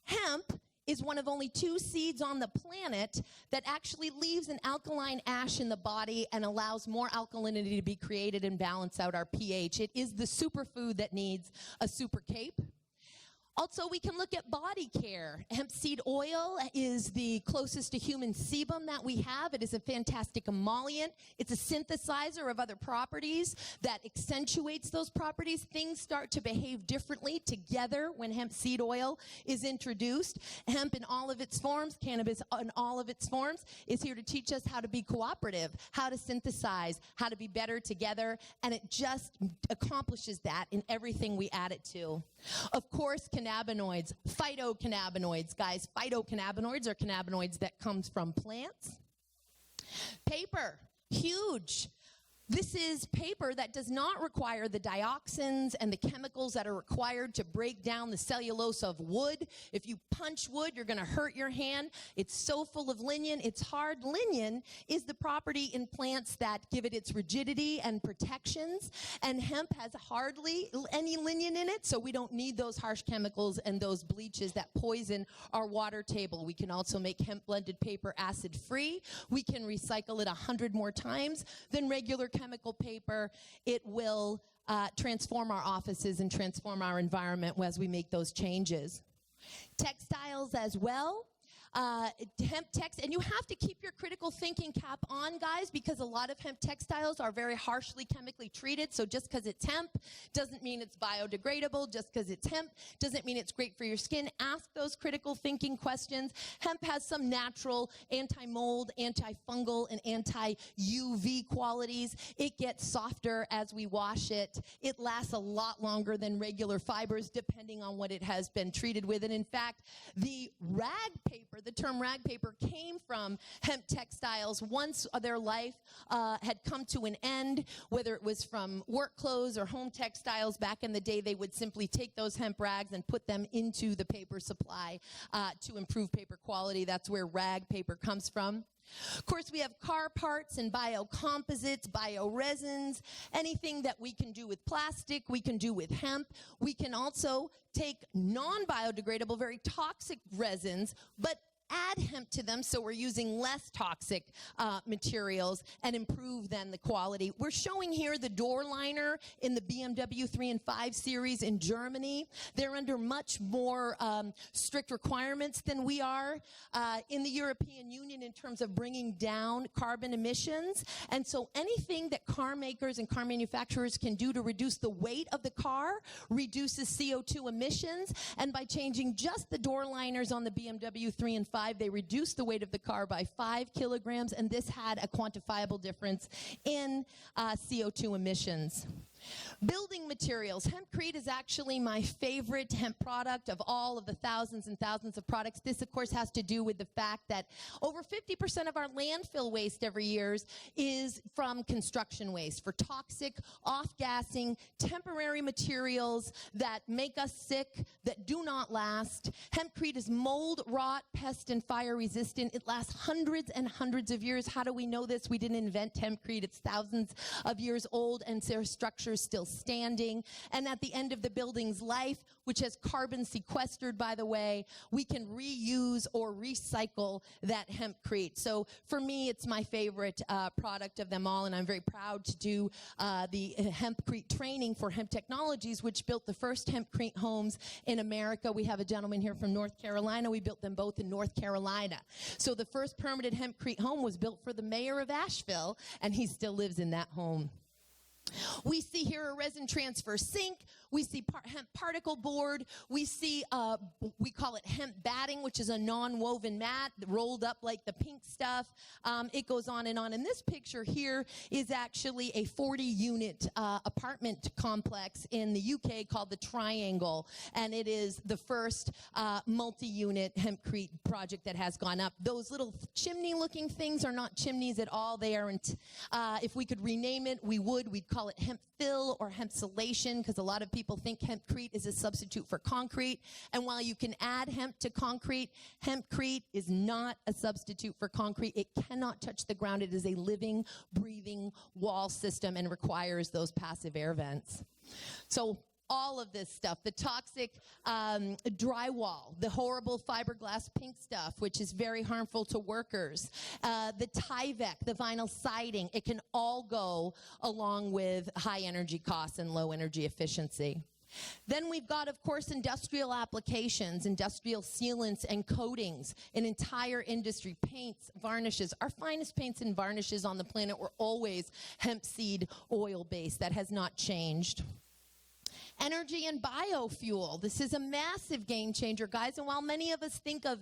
hemp is one of only 2 seeds on the planet that actually leaves an alkaline ash in the body and allows more alkalinity to be created and balance out our pH. It is the superfood that needs a super cape. Also, we can look at body care. Hemp seed oil is the closest to human sebum that we have. It is a fantastic emollient. It's a synthesizer of other properties that accentuates those properties. Things start to behave differently together when hemp seed oil is introduced. Hemp in all of its forms, cannabis in all of its forms, is here to teach us how to be cooperative, how to synthesize, how to be better together, and it just accomplishes that in everything we add it to. Of course, cannabinoids, phytocannabinoids. Guys, phytocannabinoids are cannabinoids that comes from plants. Paper, huge. This is paper that does not require the dioxins and the chemicals that are required to break down the cellulose of wood. If you punch wood, you're going to hurt your hand. It's so full of lignin. It's hard. Lignin is the property in plants that give it its rigidity and protections. And hemp has hardly any lignin in it, so we don't need those harsh chemicals and those bleaches that poison our water table. We can also make hemp-blended paper acid-free. We can recycle it 100 more times than regular chemical paper. It will transform our offices and transform our environment as we make those changes. Textiles as well. Hemp and you have to keep your critical thinking cap on, guys, because a lot of hemp textiles are very harshly chemically treated. So just because it's hemp doesn't mean it's biodegradable. Just because it's hemp doesn't mean it's great for your skin. Ask those critical thinking questions. Hemp has some natural anti-mold, antifungal, and anti-UV qualities. It gets softer as we wash it. It lasts a lot longer than regular fibers, depending on what it has been treated with. And in fact, the rag paper, the term rag paper, came from hemp textiles once their life had come to an end, whether it was from work clothes or home textiles. Back in the day, they would simply take those hemp rags and put them into the paper supply to improve paper quality. That's where rag paper comes from. Of course, we have car parts and biocomposites, bioresins, anything that we can do with plastic, we can do with hemp. We can also take non-biodegradable, very toxic resins, but add hemp to them, so we're using less toxic materials and improve then the quality. We're showing here the door liner in the BMW 3 and 5 series in Germany. They're under much more strict requirements than we are in the European Union in terms of bringing down carbon emissions. And so anything that car makers and car manufacturers can do to reduce the weight of the car reduces CO2 emissions. And by changing just the door liners on the BMW 3 and 5, they reduced the weight of the car by 5 kilograms, and this had a quantifiable difference in CO2 emissions. Building materials. Hempcrete is actually my favorite hemp product of all of the thousands and thousands of products. This, of course, has to do with the fact that over 50% of our landfill waste every year is from construction waste, for toxic, off-gassing, temporary materials that make us sick, that do not last. Hempcrete is mold, rot, pest, and fire resistant. It lasts hundreds and hundreds of years. How do we know this? We didn't invent hempcrete. It's thousands of years old, and their structure still standing. And at the end of the building's life, which has carbon sequestered, by the way, we can reuse or recycle that hempcrete. So for me, it's my favorite product of them all, and I'm very proud to do the hempcrete training for Hemp Technologies, which built the first hempcrete homes in America. We have a gentleman here from North Carolina. We built them both in North Carolina. So the first permitted hempcrete home was built for the mayor of Asheville, and he still lives in that home. We see here a resin transfer sink. We see hemp particle board. We see, we call it hemp batting, which is a non-woven mat rolled up like the pink stuff. It goes on and on. And this picture here is actually a 40-unit apartment complex in the UK called the Triangle. And it is the first multi-unit hempcrete project that has gone up. Those little chimney-looking things are not chimneys at all. They aren't, if we could rename it, we would. We'd call it hemp fill or hempsolation, because a lot of people think hempcrete is a substitute for concrete. And while you can add hemp to concrete, hempcrete is not a substitute for concrete. It cannot touch the ground. It is a living, breathing wall system and requires those passive air vents. So all of this stuff, the toxic drywall, the horrible fiberglass pink stuff, which is very harmful to workers, the Tyvek, the vinyl siding, it can all go along with high energy costs and low energy efficiency. Then we've got, of course, industrial applications, industrial sealants and coatings, an entire industry, paints, varnishes. Our finest paints and varnishes on the planet were always hemp seed oil based. That has not changed. Energy and biofuel. This is a massive game changer, guys. And while many of us think of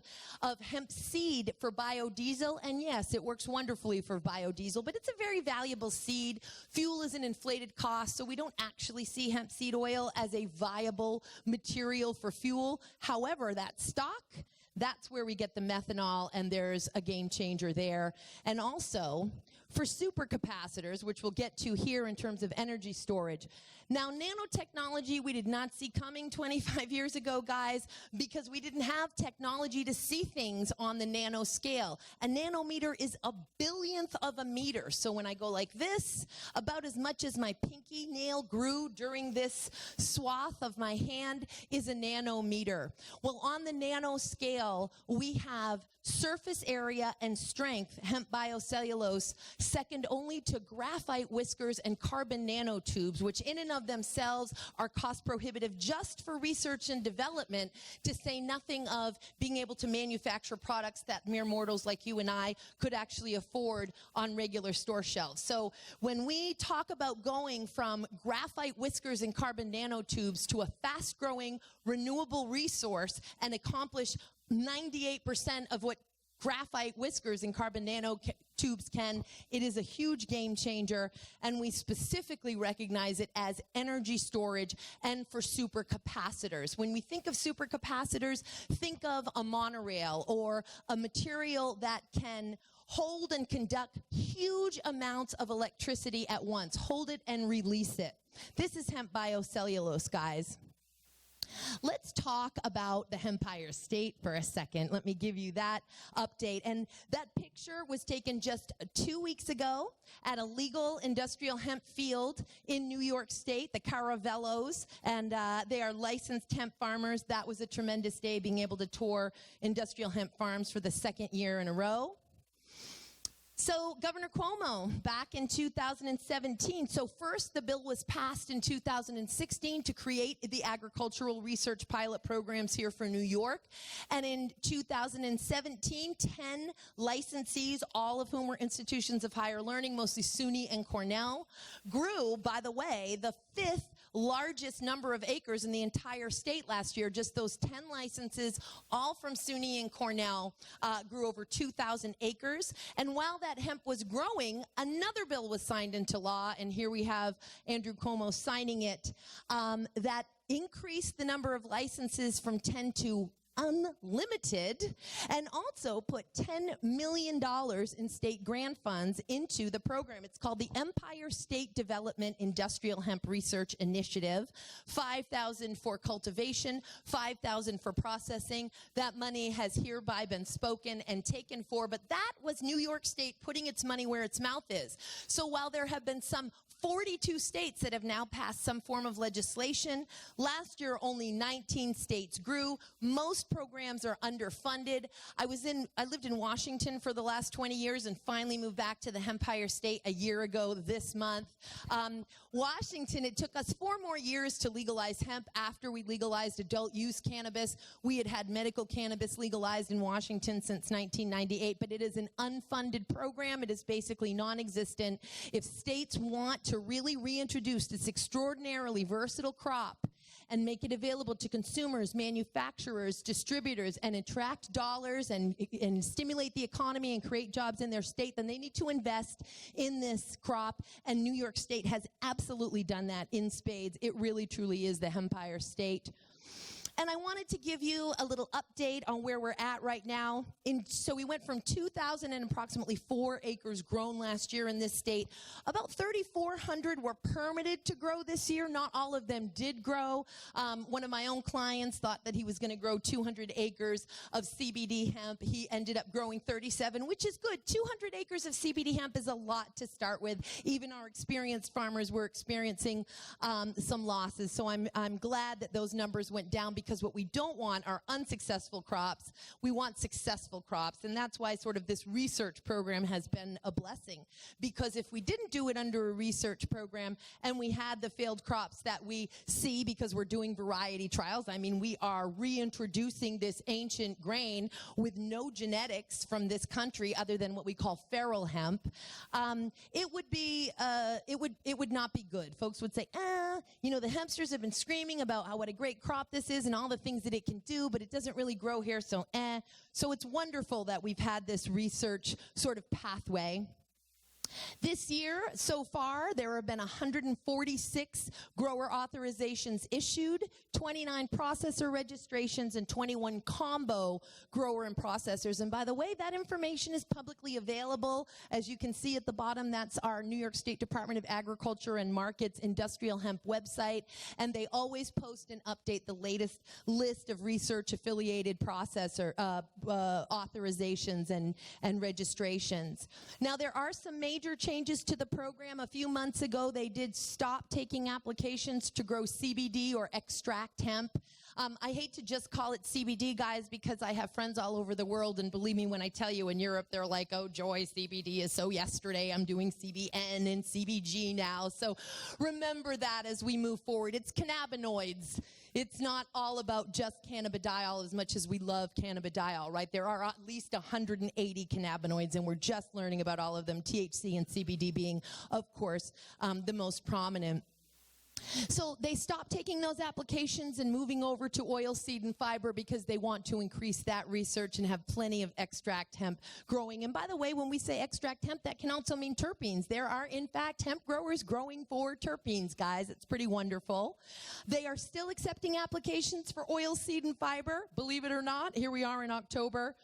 hemp seed for biodiesel, and yes, it works wonderfully for biodiesel, but it's a very valuable seed. Fuel is an inflated cost, so we don't actually see hemp seed oil as a viable material for fuel. However, that stock, that's where we get the methanol, and there's a game changer there. And also, for supercapacitors, which we'll get to here in terms of energy storage. Now, nanotechnology we did not see coming 25 years ago, guys, because we didn't have technology to see things on the nano scale. A nanometer is a billionth of a meter. So when I go like this, about as much as my pinky nail grew during this swath of my hand is a nanometer. Well, on the nano scale, we have surface area and strength, hemp biocellulose, second only to graphite whiskers and carbon nanotubes, which in and of themselves are cost prohibitive just for research and development, to say nothing of being able to manufacture products that mere mortals like you and I could actually afford on regular store shelves. So when we talk about going from graphite whiskers and carbon nanotubes to a fast-growing renewable resource and accomplish 98% of what graphite whiskers and carbon nanotubes can, it is a huge game changer, and we specifically recognize it as energy storage and for supercapacitors. When we think of supercapacitors, think of a monorail or a material that can hold and conduct huge amounts of electricity at once, hold it and release it. This is hemp biocellulose, guys. Let's talk about the Hempire State for a second. Let me give you that update. And that picture was taken just 2 weeks ago at a legal industrial hemp field in New York State, the Caravellos, and they are licensed hemp farmers. That was a tremendous day, being able to tour industrial hemp farms for the second year in a row. So Governor Cuomo, back in 2017, so first the bill was passed in 2016 to create the agricultural research pilot programs here for New York. And in 2017, 10 licensees, all of whom were institutions of higher learning, mostly SUNY and Cornell, grew, by the way, the 5th largest number of acres in the entire state last year. Just those 10 licenses, all from SUNY and Cornell, grew over 2,000 acres. And while that hemp was growing, another bill was signed into law, and here we have Andrew Cuomo signing it, that increased the number of licenses from 10 to unlimited, and also put $10 million in state grant funds into the program. It's called the Empire State Development Industrial Hemp Research Initiative. $5,000 for cultivation, $5,000 for processing. That money has hereby been spoken and taken for, but that was New York State putting its money where its mouth is. So while there have been some 42 states that have now passed some form of legislation, last year only 19 states grew. Most programs are underfunded. I lived in Washington for the last 20 years and finally moved back to the Hempire State a year ago this month. Washington, it took us 4 more years to legalize hemp after we legalized adult use cannabis. We had had medical cannabis legalized in Washington since 1998, but it is an unfunded program. It is basically non-existent. If states want to really reintroduce this extraordinarily versatile crop and make it available to consumers, manufacturers, distributors, and attract dollars and stimulate the economy and create jobs in their state, then they need to invest in this crop. And New York State has absolutely done that in spades. It really, truly is the Hempire State. And I wanted to give you a little update on where we're at right now. So we went from 2,000 and approximately 4 acres grown last year in this state. About 3,400 were permitted to grow this year. Not all of them did grow. One of my own clients thought that he was going to grow 200 acres of CBD hemp. He ended up growing 37, which is good. 200 acres of CBD hemp is a lot to start with. Even our experienced farmers were experiencing some losses. So I'm glad that those numbers went down, because what we don't want are unsuccessful crops. We want successful crops, and that's why sort of this research program has been a blessing, because if we didn't do it under a research program and we had the failed crops that we see because we're doing variety trials, I mean, we are reintroducing this ancient grain with no genetics from this country other than what we call feral hemp, it would not be good. Folks would say, you know, the hempsters have been screaming about what a great crop this is and all the things that it can do, but it doesn't really grow here, so So it's wonderful that we've had this research sort of pathway. This year, so far, there have been 146 grower authorizations issued, 29 processor registrations, and 21 combo grower and processors. And by the way, that information is publicly available. As you can see at the bottom, that's our New York State Department of Agriculture and Markets industrial hemp website. And they always post and update the latest list of research-affiliated processor authorizations and registrations. Now, there are some major changes to the program. A few months ago, they did stop taking applications to grow CBD or extract hemp. I hate to just call it CBD, guys, because I have friends all over the world, and believe me when I tell you, in Europe, they're like, oh, joy, CBD is so yesterday. I'm doing CBN and CBG now. So remember that as we move forward. It's cannabinoids. It's not all about just cannabidiol as much as we love cannabidiol, right? There are at least 180 cannabinoids, and we're just learning about all of them, THC and CBD being, of course, the most prominent. So they stopped taking those applications and moving over to oil seed and fiber because they want to increase that research and have plenty of extract hemp growing. And by the way, when we say extract hemp, that can also mean terpenes. There are, in fact, hemp growers growing for terpenes, guys. It's pretty wonderful. They are still accepting applications for oil seed and fiber. Believe it or not, here we are in October.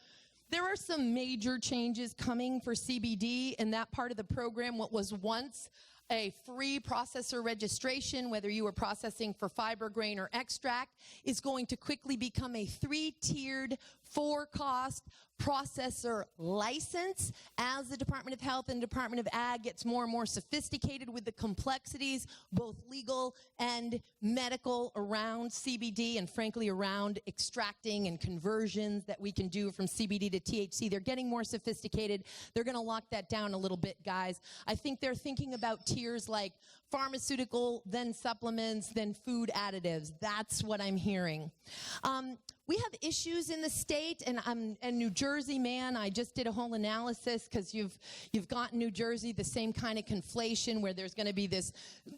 There are some major changes coming for CBD in that part of the program. What was once a free processor registration, whether you are processing for fiber, grain, or extract, is going to quickly become a 3-tiered, 4-cost processor license as the Department of Health and Department of Ag gets more and more sophisticated with the complexities, both legal and medical, around CBD and frankly around extracting and conversions that we can do from CBD to THC. They're getting more sophisticated. They're going to lock that down a little bit, guys. I think they're thinking about tiers like pharmaceutical, then supplements, then food additives. That's what I'm hearing. We have issues in the state, and I'm a New Jersey man. I just did a whole analysis because you've got in New Jersey the same kind of conflation where there's going to be this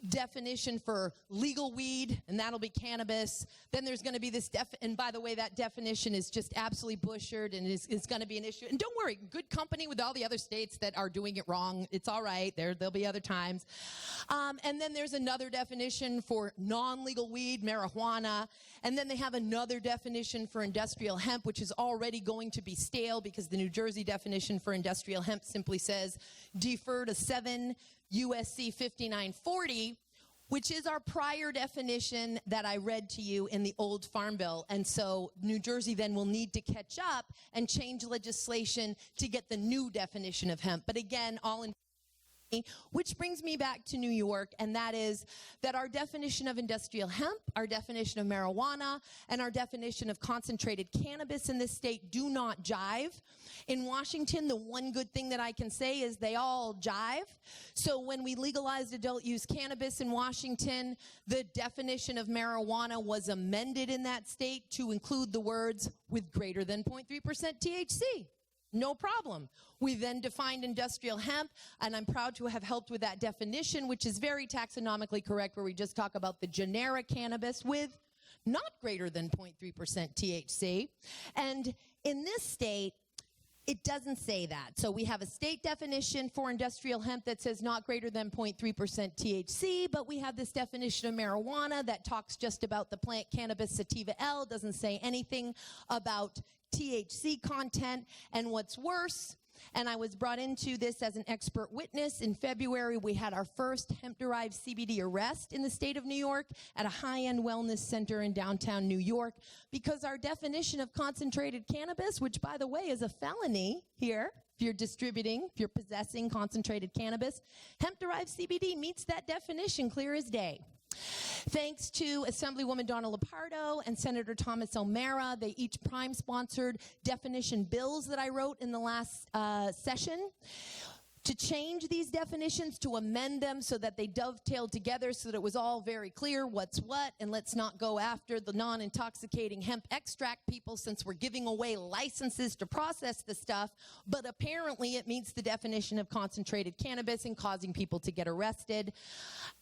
definition for legal weed, and that'll be cannabis. Then there's going to be this and by the way, that definition is just absolutely butchered and is going to be an issue. And don't worry, good company with all the other states that are doing it wrong. It's all right. There'll be other times. And then there's another definition for non-legal weed, marijuana, and then they have another definition for industrial hemp, which is already going to be stale because the New Jersey definition for industrial hemp simply says defer to 7 USC 5940, which is our prior definition that I read to you in the old Farm Bill. And so New Jersey then will need to catch up and change legislation to get the new definition of hemp. But again, all in which brings me back to New York, and that is that our definition of industrial hemp, our definition of marijuana, and our definition of concentrated cannabis in this state do not jive. In Washington, the one good thing that I can say is they all jive. So when we legalized adult use cannabis in Washington, the definition of marijuana was amended in that state to include the words with greater than 0.3% THC. No problem. We then defined industrial hemp, and I'm proud to have helped with that definition, which is very taxonomically correct, where we just talk about the generic cannabis with not greater than 0.3% THC. And in this state, it doesn't say that. So we have a state definition for industrial hemp that says not greater than 0.3% THC, but we have this definition of marijuana that talks just about the plant cannabis sativa L, doesn't say anything about THC content. And what's worse, and I was brought into this as an expert witness. In February, we had our first hemp-derived CBD arrest in the state of New York at a high-end wellness center in downtown New York because our definition of concentrated cannabis, which, by the way, is a felony here, if you're distributing, if you're possessing concentrated cannabis, hemp-derived CBD meets that definition clear as day. Thanks to Assemblywoman Donna Lupardo and Senator Thomas O'Mara, they each prime-sponsored definition bills that I wrote in the last session to change these definitions, to amend them so that they dovetailed together so that it was all very clear what's what, and let's not go after the non-intoxicating hemp extract people since we're giving away licenses to process the stuff, but apparently it meets the definition of concentrated cannabis and causing people to get arrested.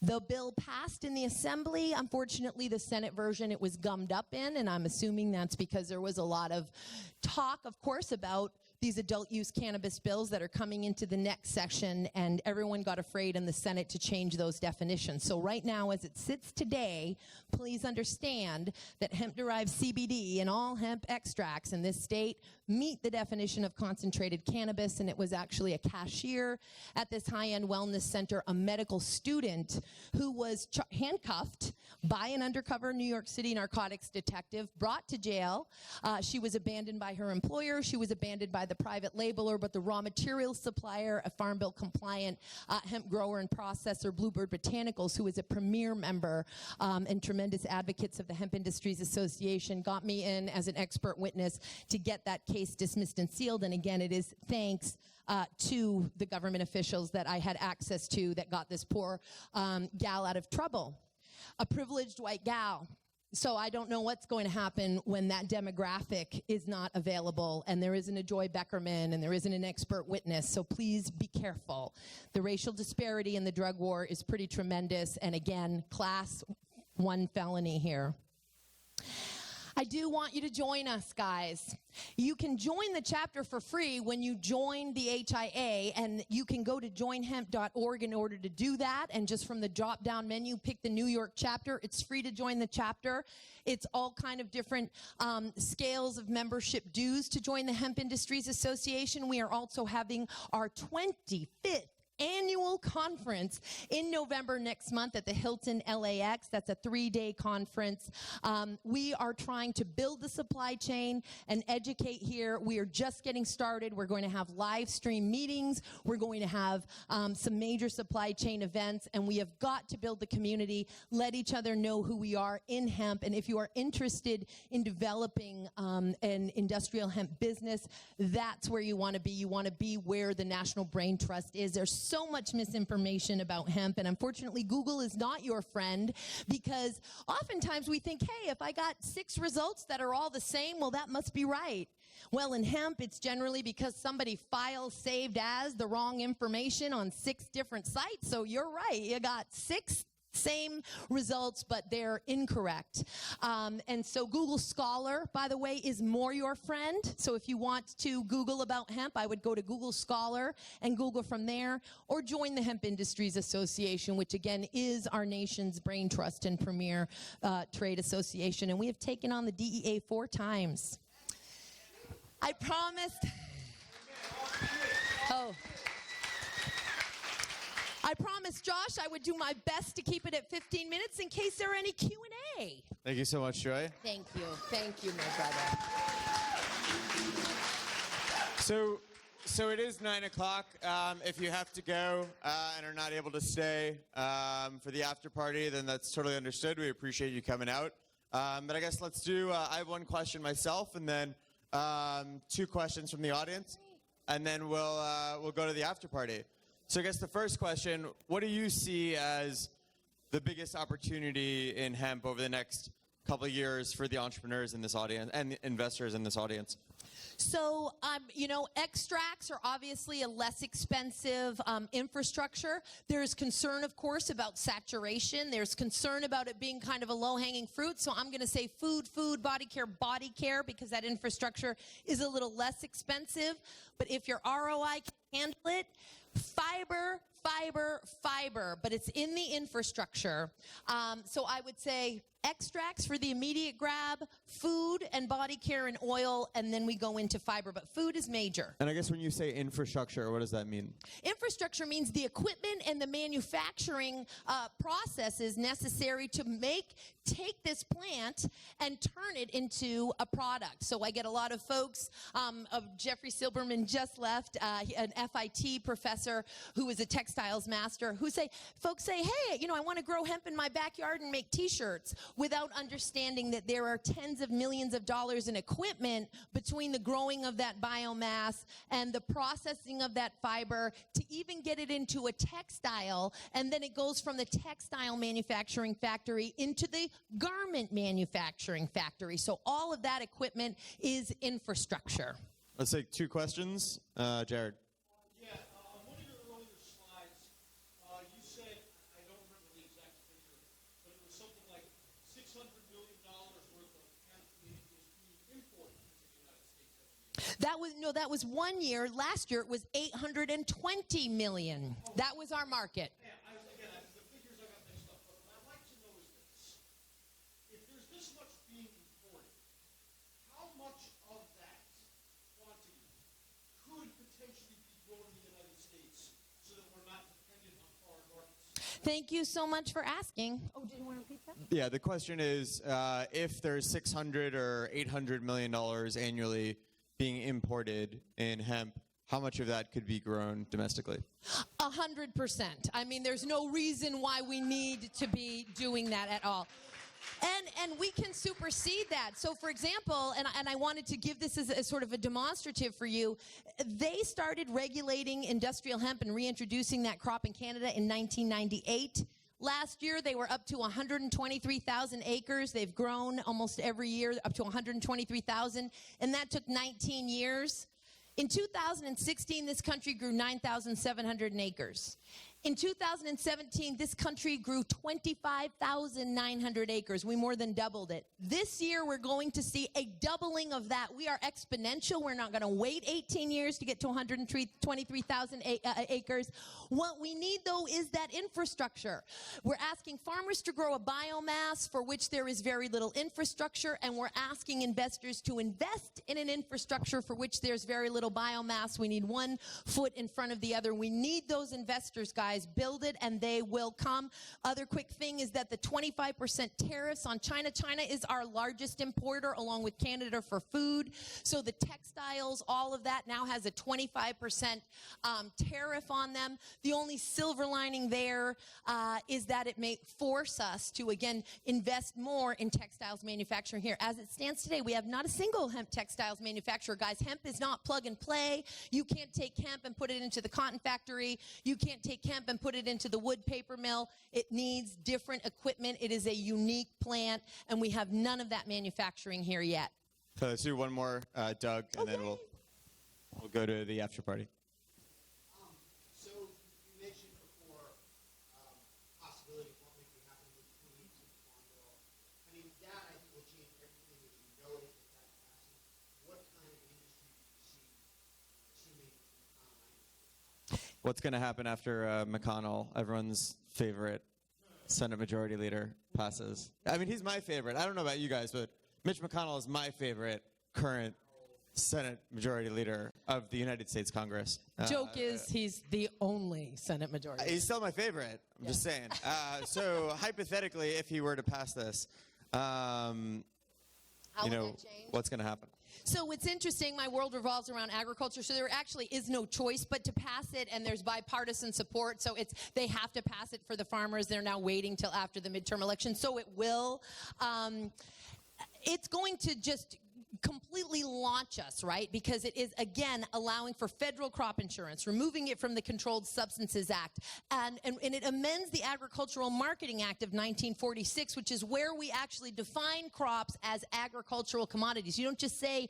The bill passed in the Assembly. Unfortunately, the Senate version it was gummed up in, and I'm assuming that's because there was a lot of talk, of course, about these adult use cannabis bills that are coming into the next session, and everyone got afraid in the Senate to change those definitions. So right now, as it sits today, please understand that hemp-derived CBD and all hemp extracts in this state meet the definition of concentrated cannabis, and it was actually a cashier at this high-end wellness center, a medical student who was handcuffed by an undercover New York City narcotics detective, brought to jail. She was abandoned by her employer. She was abandoned by the private labeler, but the raw materials supplier, a Farm Bill compliant hemp grower and processor, Bluebird Botanicals, who is a premier member and tremendous advocates of the Hemp Industries Association, got me in as an expert witness to get that case dismissed and sealed. And again, it is thanks to the government officials that I had access to that got this poor gal out of trouble. A privileged white gal. So I don't know what's going to happen when that demographic is not available and there isn't a Joy Beckerman and there isn't an expert witness. So please be careful. The racial disparity in the drug war is pretty tremendous. And again, class 1 felony here. I do want you to join us, guys. You can join the chapter for free when you join the HIA, and you can go to joinhemp.org in order to do that, and just from the drop-down menu, pick the New York chapter. It's free to join the chapter. It's all kind of different scales of membership dues to join the Hemp Industries Association. We are also having our 25th annual conference in November next month at the Hilton LAX. That's a 3-day conference. We are trying to build the supply chain and educate here. We are just getting started. We're going to have live stream meetings. We're going to have some major supply chain events, and we have got to build the community, let each other know who we are in hemp. And if you are interested in developing an industrial hemp business, that's where you want to be. You want to be where the National Brain Trust is. There's so much misinformation about hemp, and unfortunately Google is not your friend, because oftentimes we think, hey, if I got 6 results that are all the same, well, that must be right. Well, in hemp, it's generally because somebody file saved as the wrong information on 6 different sites. So you're right, you got 6 same results, but they're incorrect. And so Google Scholar, by the way, is more your friend. So if you want to Google about hemp, I would go to Google Scholar and Google from there, or join the Hemp Industries Association, which again is our nation's brain trust and premier trade association. And we have taken on the DEA 4 times. I promised. I promised Josh I would do my best to keep it at 15 minutes in case there are any Q&A. Thank you so much, Joy. Thank you, my brother. So it is 9 o'clock. If you have to go and are not able to stay for the after party, then that's totally understood. We appreciate you coming out. But I guess let's do, I have 1 question myself, and then 2 questions from the audience, and then we'll go to the after party. So I guess the first question, what do you see as the biggest opportunity in hemp over the next couple of years for the entrepreneurs in this audience and the investors in this audience? So, extracts are obviously a less expensive infrastructure. There's concern, of course, about saturation. There's concern about it being kind of a low-hanging fruit. So I'm going to say food, body care, because that infrastructure is a little less expensive. But if your ROI can handle it, fiber, but it's in the infrastructure. So I would say extracts for the immediate grab, food and body care and oil, and then we go into fiber. But food is major. And I guess when you say infrastructure, what does that mean? Infrastructure means the equipment and the manufacturing processes necessary to take this plant and turn it into a product. So I get a lot of folks, Jeffrey Silberman just left, an FIT professor who is a textiles master, folks say, hey, I want to grow hemp in my backyard and make t-shirts, without understanding that there are tens of millions of dollars in equipment between the growing of that biomass and the processing of that fiber to even get it into a textile, and then it goes from the textile manufacturing factory into the garment manufacturing factory. So all of that equipment is infrastructure. Let's take 2 questions. Jared. That was 1 year. Last year it was $820 million. That was our market. The figures I got mixed up, but what I'd like to know is this. If there's this much being imported, how much of that quantity could potentially be grown in the United States so that we're not dependent on foreign markets? Thank you so much for asking. Oh, did you want to repeat that? Yeah, the question is, if there's $600 or $800 million annually being imported in hemp, how much of that could be grown domestically? 100%. I mean, there's no reason why we need to be doing that at all. And we can supersede that. So, for example, and I wanted to give this as a sort of a demonstrative for you, they started regulating industrial hemp and reintroducing that crop in Canada in 1998. Last year, they were up to 123,000 acres. They've grown almost every year up to 123,000, and that took 19 years. In 2016, this country grew 9,700 acres. In 2017, this country grew 25,900 acres. We more than doubled it. This year, we're going to see a doubling of that. We are exponential. We're not going to wait 18 years to get to 123,000 acres. What we need, though, is that infrastructure. We're asking farmers to grow a biomass for which there is very little infrastructure, and we're asking investors to invest in an infrastructure for which there's very little biomass. We need one foot in front of the other. We need those investors, guys. Build it, and they will come. Other quick thing is that the 25% tariffs on China. China is our largest importer, along with Canada, for food. So the textiles, all of that now has a 25% tariff on them. The only silver lining there is that it may force us to, again, invest more in textiles manufacturing here. As it stands today, we have not a single hemp textiles manufacturer, guys. Hemp is not plug and play. You can't take hemp and put it into the cotton factory. You can't take hemp and put it into the wood paper mill. It needs different equipment. It is a unique plant, and we have none of that manufacturing here yet. So let's do one more, Doug, and then we'll go to the after party. So you mentioned before possibility of what may be happening with the 2018 Farm Bill. I mean, that I think will change everything as you know it if that passes. What kind of industry do you see, assuming What's going to happen after McConnell, everyone's favorite Senate Majority Leader, passes? I mean, he's my favorite. I don't know about you guys, but Mitch McConnell is my favorite current Senate Majority Leader of the United States Congress. Joke is he's the only Senate Majority. He's still my favorite. I'm just saying. So hypothetically, if he were to pass this, what's going to happen? So what's interesting, my world revolves around agriculture, so there actually is no choice but to pass it, and there's bipartisan support, so they have to pass it for the farmers. They're now waiting till after the midterm election, so it will. It's going to just completely launch us, right? Because it is, again, allowing for federal crop insurance, removing it from the Controlled Substances Act, and it amends the Agricultural Marketing Act of 1946, which is where we actually define crops as agricultural commodities. You don't just say,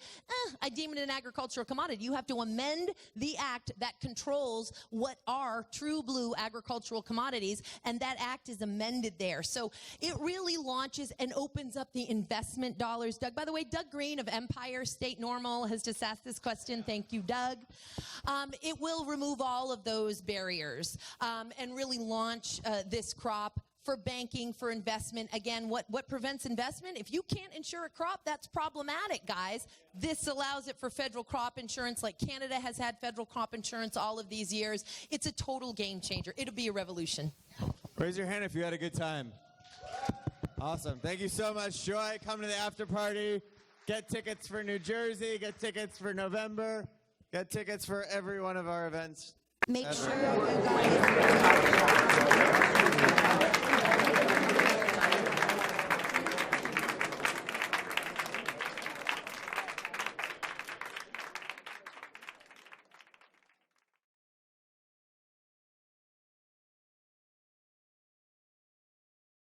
I deem it an agricultural commodity. You have to amend the act that controls what are true blue agricultural commodities, and that act is amended there. So it really launches and opens up the investment dollars. Doug, by the way, Doug Green of Empire State Normal has just asked this question. Thank you, Doug. It will remove all of those barriers and really launch this crop for banking, for investment. Again, what prevents investment? If you can't insure a crop, that's problematic, guys. This allows it for federal crop insurance, like Canada has had federal crop insurance all of these years. It's a total game changer. It'll be a revolution. Raise your hand if you had a good time. Awesome. Thank you so much, Joy. Come to the after party. Get tickets for New Jersey. Get tickets for November. Get tickets for every one of our events. Make sure you guys